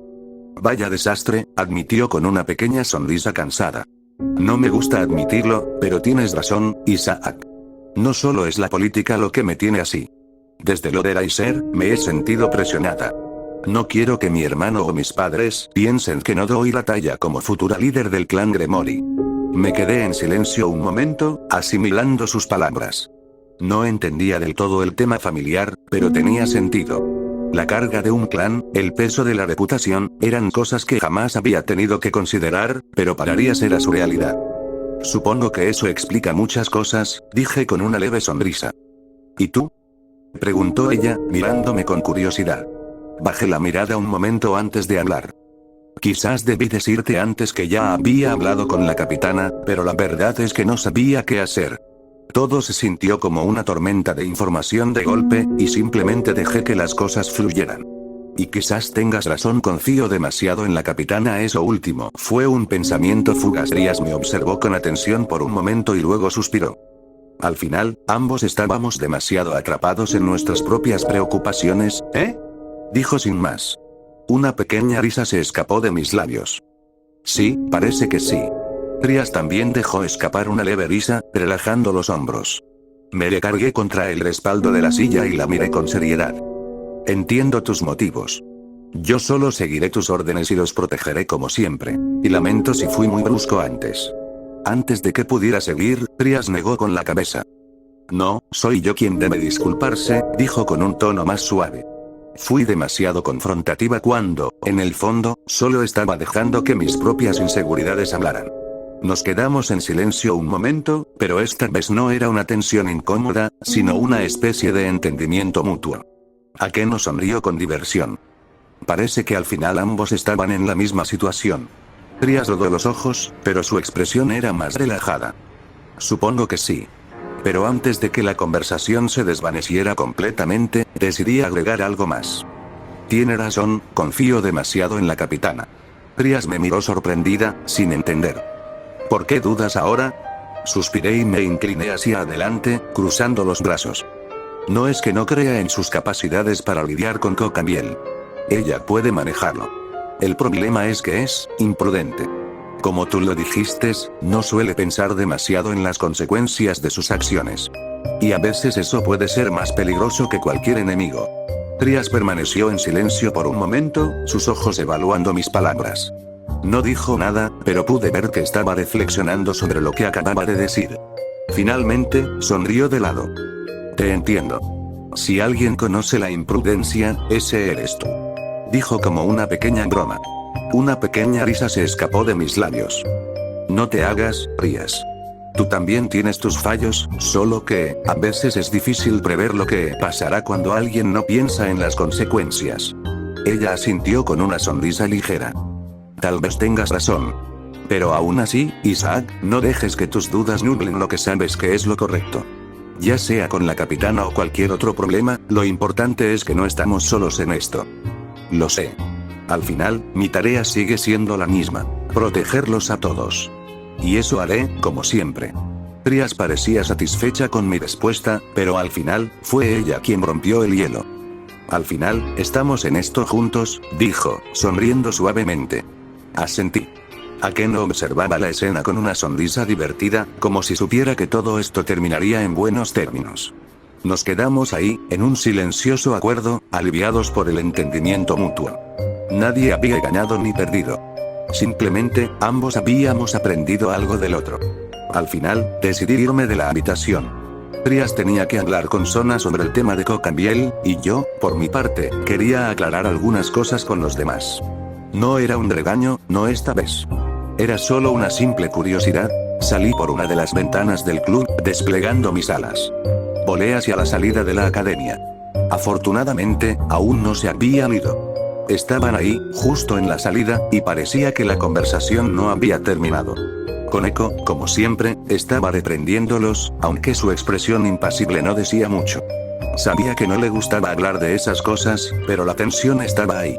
Vaya desastre, admitió con una pequeña sonrisa cansada. No me gusta admitirlo, pero tienes razón, Isaac. No solo es la política lo que me tiene así. Desde lo de Raiser, me he sentido presionada. No quiero que mi hermano o mis padres piensen que no doy la talla como futura líder del clan Gremory. Me quedé en silencio un momento, asimilando sus palabras. No entendía del todo el tema familiar, pero tenía sentido. La carga de un clan, el peso de la reputación, eran cosas que jamás había tenido que considerar, pero para Trias era su realidad. Supongo que eso explica muchas cosas, dije con una leve sonrisa. ¿Y tú? Preguntó ella, mirándome con curiosidad. Bajé la mirada un momento antes de hablar. Quizás debí decirte antes que ya había hablado con la capitana, pero la verdad es que no sabía qué hacer. Todo se sintió como una tormenta de información de golpe, y simplemente dejé que las cosas fluyeran. Y quizás tengas razón, confío demasiado en la capitana, eso último fue un pensamiento fugaz. Trias me observó con atención por un momento y luego suspiró. Al final, ambos estábamos demasiado atrapados en nuestras propias preocupaciones, ¿eh? Dijo sin más. Una pequeña risa se escapó de mis labios. Sí, parece que sí. Trias también dejó escapar una leve risa, relajando los hombros. Me recargué contra el respaldo de la silla y la miré con seriedad. Entiendo tus motivos. Yo solo seguiré tus órdenes y los protegeré como siempre. Y lamento si fui muy brusco antes. Antes de que pudiera seguir, Trias negó con la cabeza. No, soy yo quien debe disculparse, dijo con un tono más suave. Fui demasiado confrontativa cuando, en el fondo, solo estaba dejando que mis propias inseguridades hablaran. Nos quedamos en silencio un momento, pero esta vez no era una tensión incómoda, sino una especie de entendimiento mutuo. Akeno sonrió con diversión. Parece que al final ambos estaban en la misma situación. Trias rodó los ojos, pero su expresión era más relajada. Supongo que sí. Pero antes de que la conversación se desvaneciera completamente, decidí agregar algo más. Tiene razón, confío demasiado en la capitana. Trias me miró sorprendida, sin entender. ¿Por qué dudas ahora? Suspiré y me incliné hacia adelante, cruzando los brazos. No es que no crea en sus capacidades para lidiar con Cocamiel. Ella puede manejarlo. El problema es que es imprudente. Como tú lo dijiste, no suele pensar demasiado en las consecuencias de sus acciones. Y a veces eso puede ser más peligroso que cualquier enemigo. Trias permaneció en silencio por un momento, sus ojos evaluando mis palabras. No dijo nada, pero pude ver que estaba reflexionando sobre lo que acababa de decir. Finalmente, sonrió de lado. Te entiendo. Si alguien conoce la imprudencia, ese eres tú. Dijo como una pequeña broma. Una pequeña risa se escapó de mis labios. No te hagas, Trias. Tú también tienes tus fallos, solo que, a veces es difícil prever lo que pasará cuando alguien no piensa en las consecuencias. Ella asintió con una sonrisa ligera. Tal vez tengas razón. Pero aún así, Isaac, no dejes que tus dudas nublen lo que sabes que es lo correcto. Ya sea con la capitana o cualquier otro problema, lo importante es que no estamos solos en esto. Lo sé. Al final, mi tarea sigue siendo la misma, protegerlos a todos. Y eso haré, como siempre. Trias parecía satisfecha con mi respuesta, pero al final, fue ella quien rompió el hielo. Al final, estamos en esto juntos, dijo, sonriendo suavemente. Asentí. Aken observaba la escena con una sonrisa divertida, como si supiera que todo esto terminaría en buenos términos. Nos quedamos ahí, en un silencioso acuerdo, aliviados por el entendimiento mutuo. Nadie había ganado ni perdido. Simplemente, ambos habíamos aprendido algo del otro. Al final, decidí irme de la habitación. Trias tenía que hablar con Sona sobre el tema de Cocamiel, y yo, por mi parte, quería aclarar algunas cosas con los demás. No era un regaño, no esta vez. Era solo una simple curiosidad. Salí por una de las ventanas del club, desplegando mis alas. Volé hacia la salida de la academia. Afortunadamente, aún no se habían ido. Estaban ahí, justo en la salida, y parecía que la conversación no había terminado. Koneko, como siempre, estaba reprendiéndolos, aunque su expresión impasible no decía mucho. Sabía que no le gustaba hablar de esas cosas, pero la tensión estaba ahí.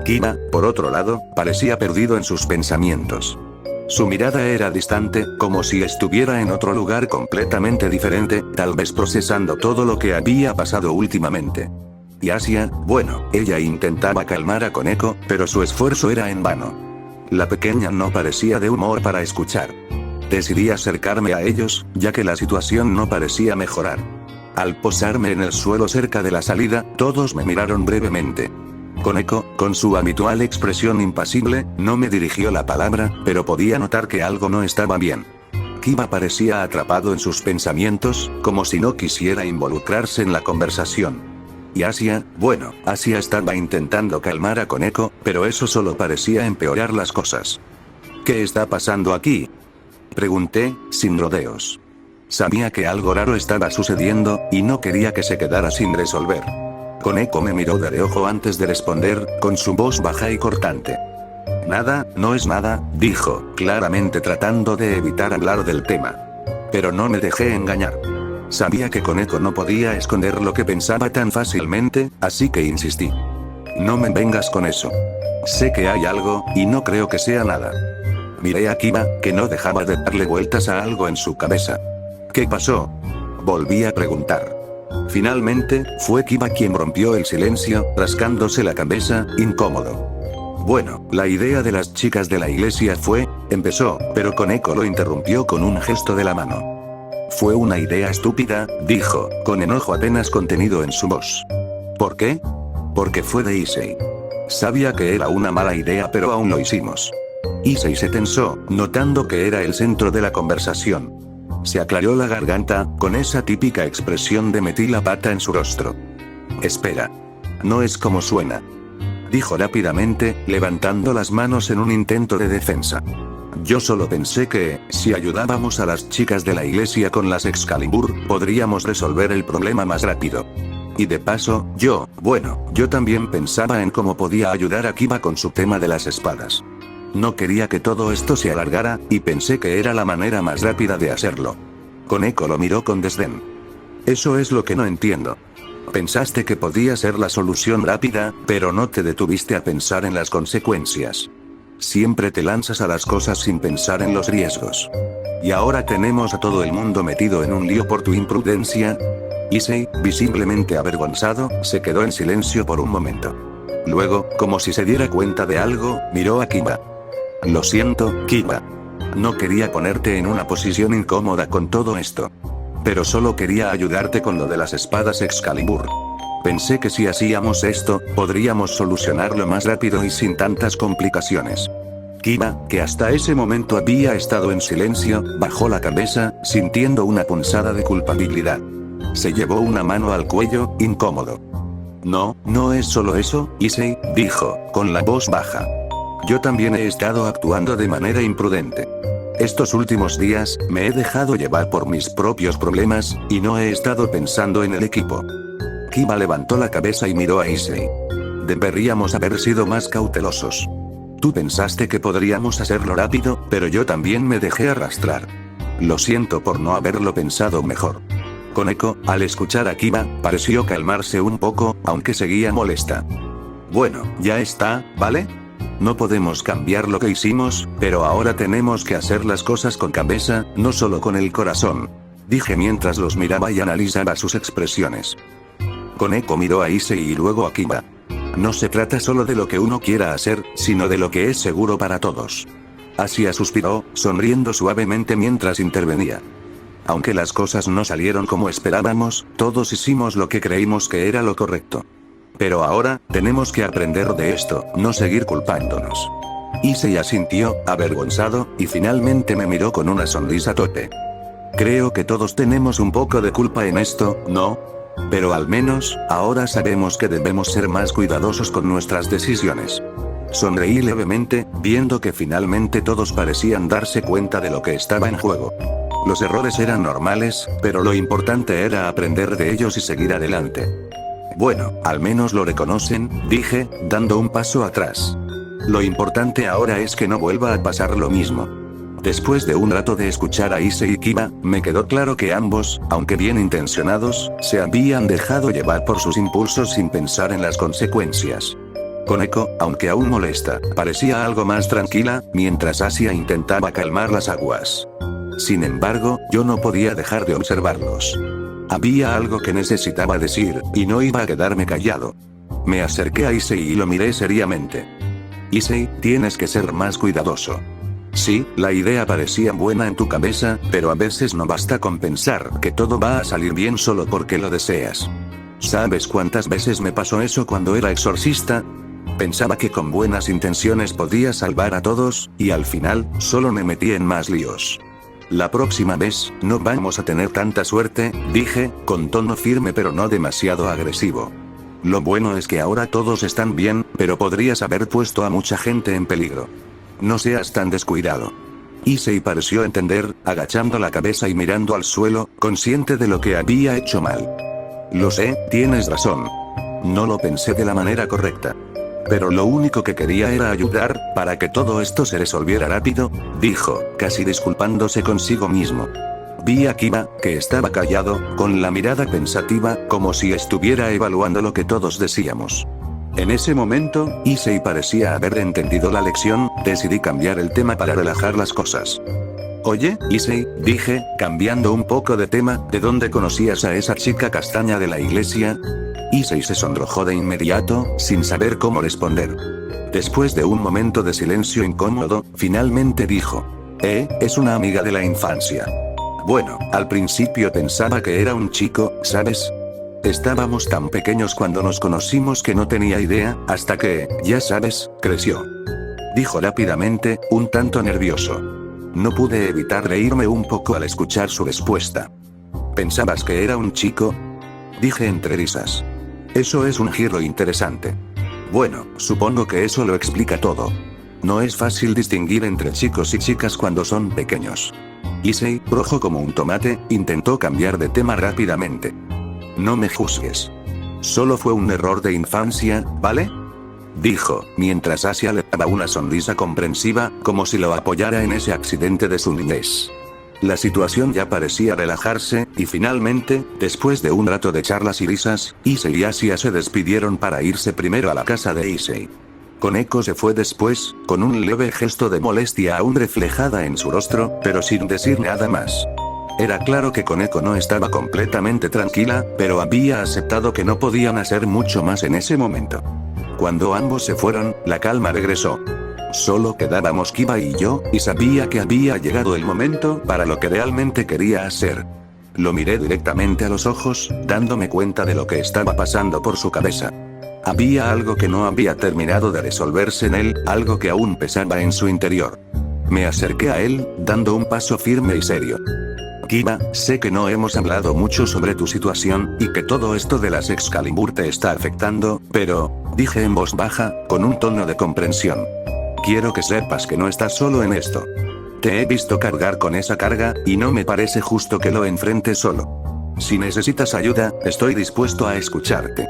Kiba, por otro lado, parecía perdido en sus pensamientos. Su mirada era distante, como si estuviera en otro lugar completamente diferente, tal vez procesando todo lo que había pasado últimamente. Y Asia, bueno, ella intentaba calmar a Koneko, pero su esfuerzo era en vano. La pequeña no parecía de humor para escuchar. Decidí acercarme a ellos, ya que la situación no parecía mejorar. Al posarme en el suelo cerca de la salida, todos me miraron brevemente. Koneko, con su habitual expresión impasible, no me dirigió la palabra, pero podía notar que algo no estaba bien. Kiba parecía atrapado en sus pensamientos, como si no quisiera involucrarse en la conversación. Y Asia, bueno, Asia estaba intentando calmar a Koneko, pero eso solo parecía empeorar las cosas. ¿Qué está pasando aquí?, pregunté, sin rodeos. Sabía que algo raro estaba sucediendo, y no quería que se quedara sin resolver. Koneko me miró de reojo antes de responder, con su voz baja y cortante. Nada, no es nada, dijo, claramente tratando de evitar hablar del tema. Pero no me dejé engañar. Sabía que Koneko no podía esconder lo que pensaba tan fácilmente, así que insistí. No me vengas con eso. Sé que hay algo, y no creo que sea nada. Miré a Kiba, que no dejaba de darle vueltas a algo en su cabeza. ¿Qué pasó?, volví a preguntar. Finalmente, fue Kiba quien rompió el silencio, rascándose la cabeza, incómodo. Bueno, la idea de las chicas de la iglesia empezó, pero Koneko lo interrumpió con un gesto de la mano. Fue una idea estúpida, dijo, con enojo apenas contenido en su voz. ¿Por qué? Porque fue de Issei. Sabía que era una mala idea, pero aún lo hicimos. Issei se tensó, notando que era el centro de la conversación. Se aclaró la garganta, con esa típica expresión de metí la pata en su rostro. Espera. No es como suena, dijo rápidamente, levantando las manos en un intento de defensa. Yo solo pensé que, si ayudábamos a las chicas de la iglesia con las Excalibur, podríamos resolver el problema más rápido. Y de paso, yo también pensaba en cómo podía ayudar a Kiba con su tema de las espadas. No quería que todo esto se alargara, y pensé que era la manera más rápida de hacerlo. Koneko lo miró con desdén. Eso es lo que no entiendo. Pensaste que podía ser la solución rápida, pero no te detuviste a pensar en las consecuencias. Siempre te lanzas a las cosas sin pensar en los riesgos. Y ahora tenemos a todo el mundo metido en un lío por tu imprudencia. Issei, visiblemente avergonzado, se quedó en silencio por un momento. Luego, como si se diera cuenta de algo, miró a Kiba. Lo siento, Kiba. No quería ponerte en una posición incómoda con todo esto. Pero solo quería ayudarte con lo de las espadas Excalibur. Pensé que si hacíamos esto, podríamos solucionarlo más rápido y sin tantas complicaciones. Kiba, que hasta ese momento había estado en silencio, bajó la cabeza, sintiendo una punzada de culpabilidad. Se llevó una mano al cuello, incómodo. No, no es solo eso, Issei, dijo, con la voz baja. Yo también he estado actuando de manera imprudente. Estos últimos días, me he dejado llevar por mis propios problemas, y no he estado pensando en el equipo. Kiba levantó la cabeza y miró a Issei. Deberíamos haber sido más cautelosos. Tú pensaste que podríamos hacerlo rápido, pero yo también me dejé arrastrar. Lo siento por no haberlo pensado mejor. Koneko, al escuchar a Kiba, pareció calmarse un poco, aunque seguía molesta. Bueno, ya está, ¿vale? No podemos cambiar lo que hicimos, pero ahora tenemos que hacer las cosas con cabeza, no solo con el corazón. Dije mientras los miraba y analizaba sus expresiones. Koneko miró a Issei y luego a Kiba. No se trata solo de lo que uno quiera hacer, sino de lo que es seguro para todos. Asia suspiró, sonriendo suavemente mientras intervenía. Aunque las cosas no salieron como esperábamos, todos hicimos lo que creímos que era lo correcto. Pero ahora, tenemos que aprender de esto, no seguir culpándonos. Issei asintió, avergonzado, y finalmente me miró con una sonrisa torpe. Creo que todos tenemos un poco de culpa en esto, ¿no? Pero al menos, ahora sabemos que debemos ser más cuidadosos con nuestras decisiones. Sonreí levemente, viendo que finalmente todos parecían darse cuenta de lo que estaba en juego. Los errores eran normales, pero lo importante era aprender de ellos y seguir adelante. Bueno, al menos lo reconocen, dije, dando un paso atrás. Lo importante ahora es que no vuelva a pasar lo mismo. Después de un rato de escuchar a Issei y Kiba, me quedó claro que ambos, aunque bien intencionados, se habían dejado llevar por sus impulsos sin pensar en las consecuencias. Koneko, aunque aún molesta, parecía algo más tranquila, mientras Asia intentaba calmar las aguas. Sin embargo, yo no podía dejar de observarlos. Había algo que necesitaba decir, y no iba a quedarme callado. Me acerqué a Issei y lo miré seriamente. Issei, tienes que ser más cuidadoso. Sí, la idea parecía buena en tu cabeza, pero a veces no basta con pensar que todo va a salir bien solo porque lo deseas. ¿Sabes cuántas veces me pasó eso cuando era exorcista? Pensaba que con buenas intenciones podía salvar a todos, y al final, solo me metí en más líos. La próxima vez, no vamos a tener tanta suerte, dije, con tono firme pero no demasiado agresivo. Lo bueno es que ahora todos están bien, pero podrías haber puesto a mucha gente en peligro. No seas tan descuidado. Issei pareció entender, agachando la cabeza y mirando al suelo, consciente de lo que había hecho mal. Lo sé, tienes razón. No lo pensé de la manera correcta. Pero lo único que quería era ayudar, para que todo esto se resolviera rápido, dijo, casi disculpándose consigo mismo. Vi a Kiba, que estaba callado, con la mirada pensativa, como si estuviera evaluando lo que todos decíamos. En ese momento, Issei parecía haber entendido la lección, decidí cambiar el tema para relajar las cosas. Oye, Issei, dije, cambiando un poco de tema, ¿de dónde conocías a esa chica castaña de la iglesia? Issei se sonrojó de inmediato, sin saber cómo responder. Después de un momento de silencio incómodo, finalmente dijo. Es una amiga de la infancia. Bueno, al principio pensaba que era un chico, ¿sabes? Estábamos tan pequeños cuando nos conocimos que no tenía idea, hasta que, ya sabes, creció. Dijo rápidamente, un tanto nervioso. No pude evitar reírme un poco al escuchar su respuesta. ¿Pensabas que era un chico? Dije entre risas. Eso es un giro interesante. Bueno, supongo que eso lo explica todo. No es fácil distinguir entre chicos y chicas cuando son pequeños. Issei, rojo como un tomate, intentó cambiar de tema rápidamente. No me juzgues. Solo fue un error de infancia, ¿vale? Dijo, mientras Asia le daba una sonrisa comprensiva, como si lo apoyara en ese accidente de su niñez. La situación ya parecía relajarse, y finalmente, después de un rato de charlas y risas, Issei y Asia se despidieron para irse primero a la casa de Issei. Koneko se fue después, con un leve gesto de molestia aún reflejada en su rostro, pero sin decir nada más. Era claro que Koneko no estaba completamente tranquila, pero había aceptado que no podían hacer mucho más en ese momento. Cuando ambos se fueron, la calma regresó. Solo quedábamos Kiba y yo, y sabía que había llegado el momento para lo que realmente quería hacer. Lo miré directamente a los ojos, dándome cuenta de lo que estaba pasando por su cabeza. Había algo que no había terminado de resolverse en él, algo que aún pesaba en su interior. Me acerqué a él, dando un paso firme y serio. Kiba, sé que no hemos hablado mucho sobre tu situación, y que todo esto de las Excalibur te está afectando, pero, dije en voz baja, con un tono de comprensión. Quiero que sepas que no estás solo en esto. Te he visto cargar con esa carga, y no me parece justo que lo enfrentes solo. Si necesitas ayuda, estoy dispuesto a escucharte.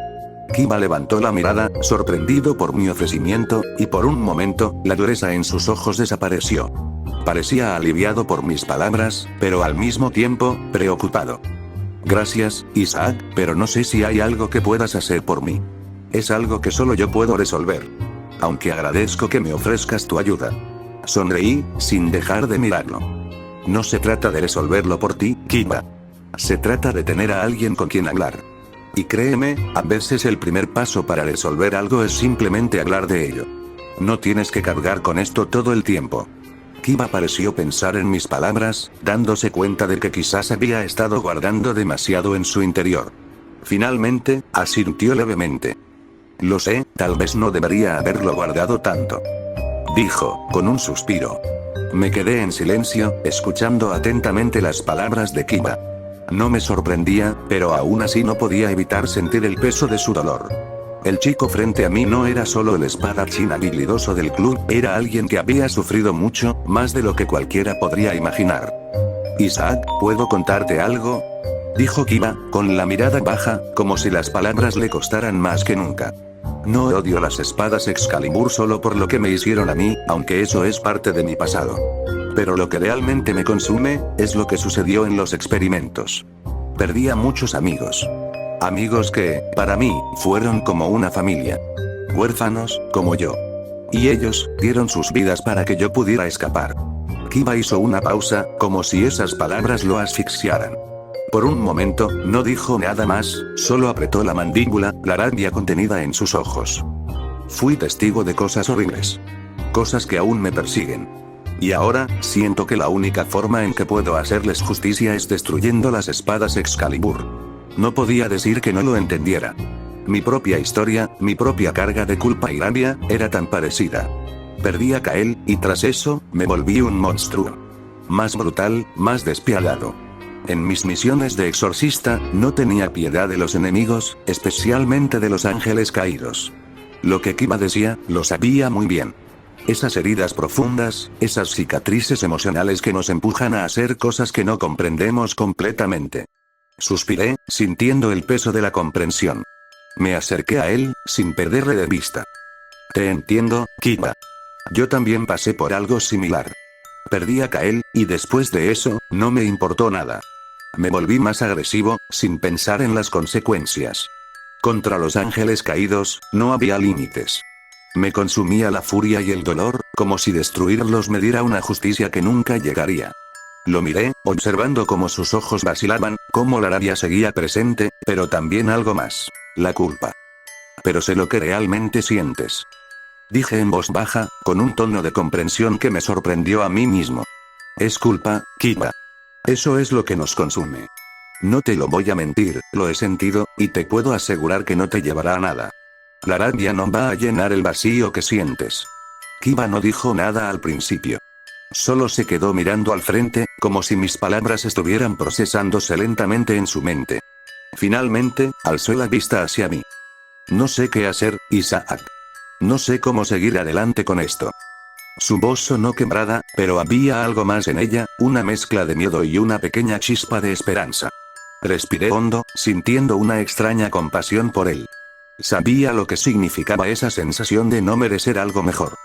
Kiba levantó la mirada, sorprendido por mi ofrecimiento, y por un momento, la dureza en sus ojos desapareció. Parecía aliviado por mis palabras, pero al mismo tiempo, preocupado. Gracias, Isaac, pero no sé si hay algo que puedas hacer por mí. Es algo que solo yo puedo resolver. Aunque agradezco que me ofrezcas tu ayuda. Sonreí, sin dejar de mirarlo. No se trata de resolverlo por ti, Kiba. Se trata de tener a alguien con quien hablar. Y créeme, a veces el primer paso para resolver algo es simplemente hablar de ello. No tienes que cargar con esto todo el tiempo. Kiba pareció pensar en mis palabras, dándose cuenta de que quizás había estado guardando demasiado en su interior. Finalmente, asintió levemente. Lo sé, tal vez no debería haberlo guardado tanto. Dijo, con un suspiro. Me quedé en silencio, escuchando atentamente las palabras de Kiba. No me sorprendía, pero aún así no podía evitar sentir el peso de su dolor. El chico frente a mí no era solo el espadachín habilidoso del club, era alguien que había sufrido mucho, más de lo que cualquiera podría imaginar. Isaac, ¿puedo contarte algo? Dijo Kiba, con la mirada baja, como si las palabras le costaran más que nunca. No odio las espadas Excalibur solo por lo que me hicieron a mí, aunque eso es parte de mi pasado. Pero lo que realmente me consume, es lo que sucedió en los experimentos. Perdí a muchos amigos. Amigos que, para mí, fueron como una familia. Huérfanos, como yo. Y ellos, dieron sus vidas para que yo pudiera escapar. Kiba hizo una pausa, como si esas palabras lo asfixiaran. Por un momento, no dijo nada más, solo apretó la mandíbula, la rabia contenida en sus ojos. Fui testigo de cosas horribles. Cosas que aún me persiguen. Y ahora, siento que la única forma en que puedo hacerles justicia es destruyendo las espadas Excalibur. No podía decir que no lo entendiera. Mi propia historia, mi propia carga de culpa y rabia, era tan parecida. Perdí a Kael, y tras eso, me volví un monstruo. Más brutal, más despiadado. En mis misiones de exorcista, no tenía piedad de los enemigos, especialmente de los ángeles caídos. Lo que Kiba decía, lo sabía muy bien. Esas heridas profundas, esas cicatrices emocionales que nos empujan a hacer cosas que no comprendemos completamente. Suspiré, sintiendo el peso de la comprensión. Me acerqué a él, sin perderle de vista. Te entiendo, Kiba. Yo también pasé por algo similar. Perdí a Kael, y después de eso, no me importó nada. Me volví más agresivo, sin pensar en las consecuencias. Contra los ángeles caídos, no había límites. Me consumía la furia y el dolor, como si destruirlos me diera una justicia que nunca llegaría. Lo miré, observando cómo sus ojos vacilaban, cómo la rabia seguía presente, pero también algo más, la culpa. Pero sé lo que realmente sientes. Dije en voz baja, con un tono de comprensión que me sorprendió a mí mismo. Es culpa, Kiba. Eso es lo que nos consume. No te lo voy a mentir, lo he sentido, y te puedo asegurar que no te llevará a nada. La rabia no va a llenar el vacío que sientes. Kiba no dijo nada al principio. Solo se quedó mirando al frente, como si mis palabras estuvieran procesándose lentamente en su mente. Finalmente, alzó la vista hacia mí. No sé qué hacer, Isaac. No sé cómo seguir adelante con esto. Su voz sonó quebrada, pero había algo más en ella, una mezcla de miedo y una pequeña chispa de esperanza. Respiré hondo, sintiendo una extraña compasión por él. Sabía lo que significaba esa sensación de no merecer algo mejor.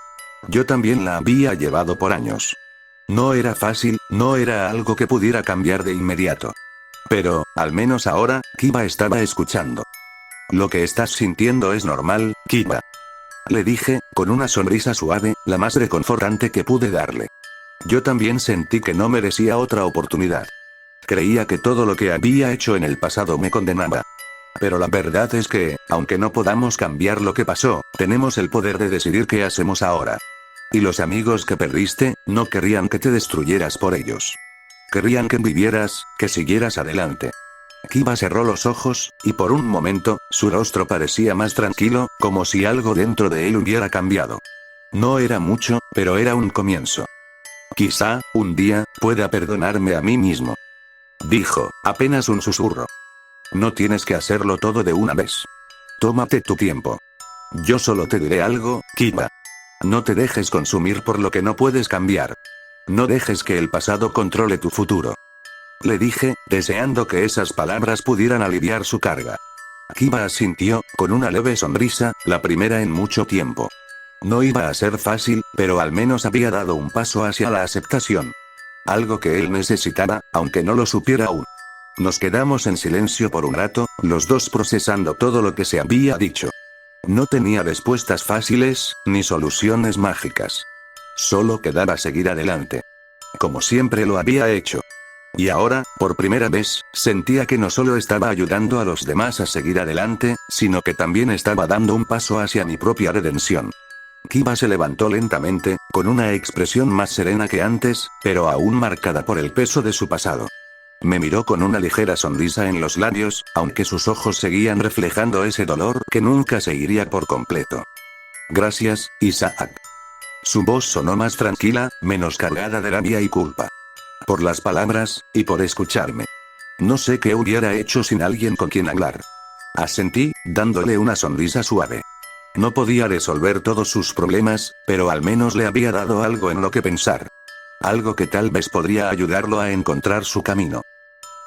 Yo también la había llevado por años. No era fácil, no era algo que pudiera cambiar de inmediato. Pero, al menos ahora, Kiba estaba escuchando. Lo que estás sintiendo es normal, Kiba. Le dije, con una sonrisa suave, la más reconfortante que pude darle. Yo también sentí que no merecía otra oportunidad. Creía que todo lo que había hecho en el pasado me condenaba. Pero la verdad es que, aunque no podamos cambiar lo que pasó, tenemos el poder de decidir qué hacemos ahora. Y los amigos que perdiste, no querrían que te destruyeras por ellos. Querrían que vivieras, que siguieras adelante. Kiba cerró los ojos, y por un momento, su rostro parecía más tranquilo, como si algo dentro de él hubiera cambiado. No era mucho, pero era un comienzo. Quizá, un día, pueda perdonarme a mí mismo. Dijo, apenas un susurro. No tienes que hacerlo todo de una vez. Tómate tu tiempo. Yo solo te diré algo, Kiba. No te dejes consumir por lo que no puedes cambiar. No dejes que el pasado controle tu futuro. Le dije, deseando que esas palabras pudieran aliviar su carga. Kiba asintió, con una leve sonrisa, la primera en mucho tiempo. No iba a ser fácil, pero al menos había dado un paso hacia la aceptación. Algo que él necesitaba, aunque no lo supiera aún. Nos quedamos en silencio por un rato, los dos procesando todo lo que se había dicho. No tenía respuestas fáciles, ni soluciones mágicas. Solo quedaba seguir adelante. Como siempre lo había hecho. Y ahora, por primera vez, sentía que no solo estaba ayudando a los demás a seguir adelante, sino que también estaba dando un paso hacia mi propia redención. Kiba se levantó lentamente, con una expresión más serena que antes, pero aún marcada por el peso de su pasado. Me miró con una ligera sonrisa en los labios, aunque sus ojos seguían reflejando ese dolor que nunca se iría por completo. Gracias, Isaac. Su voz sonó más tranquila, menos cargada de rabia y culpa. Por las palabras, y por escucharme. No sé qué hubiera hecho sin alguien con quien hablar. Asentí, dándole una sonrisa suave. No podía resolver todos sus problemas, pero al menos le había dado algo en lo que pensar. Algo que tal vez podría ayudarlo a encontrar su camino.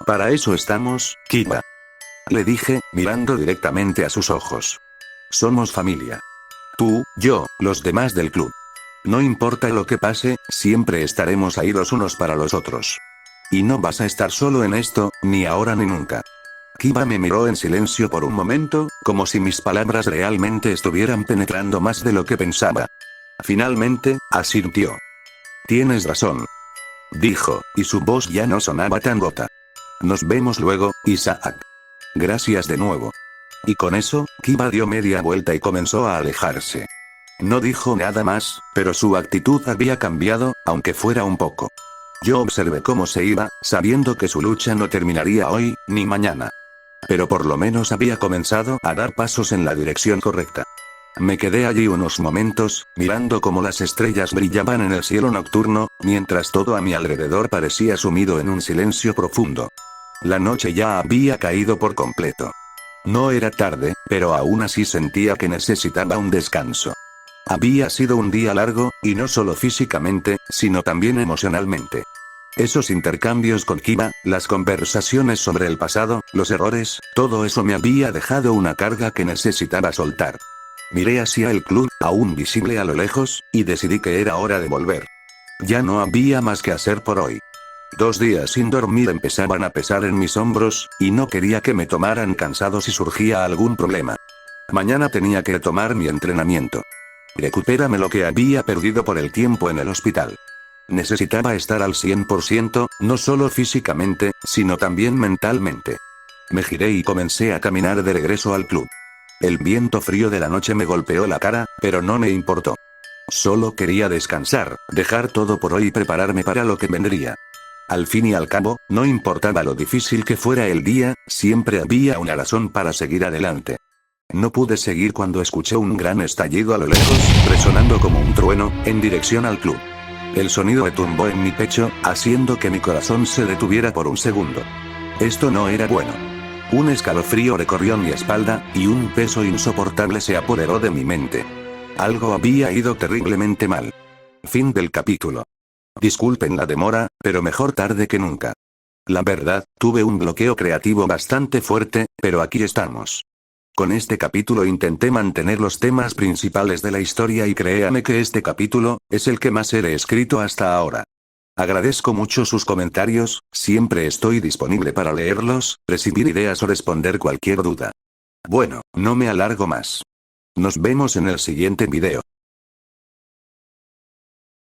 Para eso estamos, Kiba. Le dije, mirando directamente a sus ojos. Somos familia. Tú, yo, los demás del club. No importa lo que pase, siempre estaremos ahí los unos para los otros. Y no vas a estar solo en esto, ni ahora ni nunca. Kiba me miró en silencio por un momento, como si mis palabras realmente estuvieran penetrando más de lo que pensaba. Finalmente, asintió. Tienes razón. Dijo, y su voz ya no sonaba tan rota. Nos vemos luego, Isaac. Gracias de nuevo. Y con eso, Kiba dio media vuelta y comenzó a alejarse. No dijo nada más, pero su actitud había cambiado, aunque fuera un poco. Yo observé cómo se iba, sabiendo que su lucha no terminaría hoy, ni mañana. Pero por lo menos había comenzado a dar pasos en la dirección correcta. Me quedé allí unos momentos, mirando cómo las estrellas brillaban en el cielo nocturno, mientras todo a mi alrededor parecía sumido en un silencio profundo. La noche ya había caído por completo. No era tarde, pero aún así sentía que necesitaba un descanso. Había sido un día largo, y no solo físicamente, sino también emocionalmente. Esos intercambios con Kiba, las conversaciones sobre el pasado, los errores, todo eso me había dejado una carga que necesitaba soltar. Miré hacia el club, aún visible a lo lejos, y decidí que era hora de volver. Ya no había más que hacer por hoy. 2 días sin dormir empezaban a pesar en mis hombros, y no quería que me tomaran cansado si surgía algún problema. Mañana tenía que tomar mi entrenamiento. Recupérame lo que había perdido por el tiempo en el hospital. Necesitaba estar al 100%, no solo físicamente, sino también mentalmente. Me giré y comencé a caminar de regreso al club. El viento frío de la noche me golpeó la cara, pero no me importó. Solo quería descansar, dejar todo por hoy y prepararme para lo que vendría. Al fin y al cabo, no importaba lo difícil que fuera el día, siempre había una razón para seguir adelante. No pude seguir cuando escuché un gran estallido a lo lejos, resonando como un trueno, en dirección al club. El sonido retumbó en mi pecho, haciendo que mi corazón se detuviera por un segundo. Esto no era bueno. Un escalofrío recorrió mi espalda, y un peso insoportable se apoderó de mi mente. Algo había ido terriblemente mal. Fin del capítulo. Disculpen la demora, pero mejor tarde que nunca. La verdad, tuve un bloqueo creativo bastante fuerte, pero aquí estamos. Con este capítulo intenté mantener los temas principales de la historia y créame que este capítulo es el que más he escrito hasta ahora. Agradezco mucho sus comentarios, siempre estoy disponible para leerlos, recibir ideas o responder cualquier duda. Bueno, no me alargo más. Nos vemos en el siguiente video.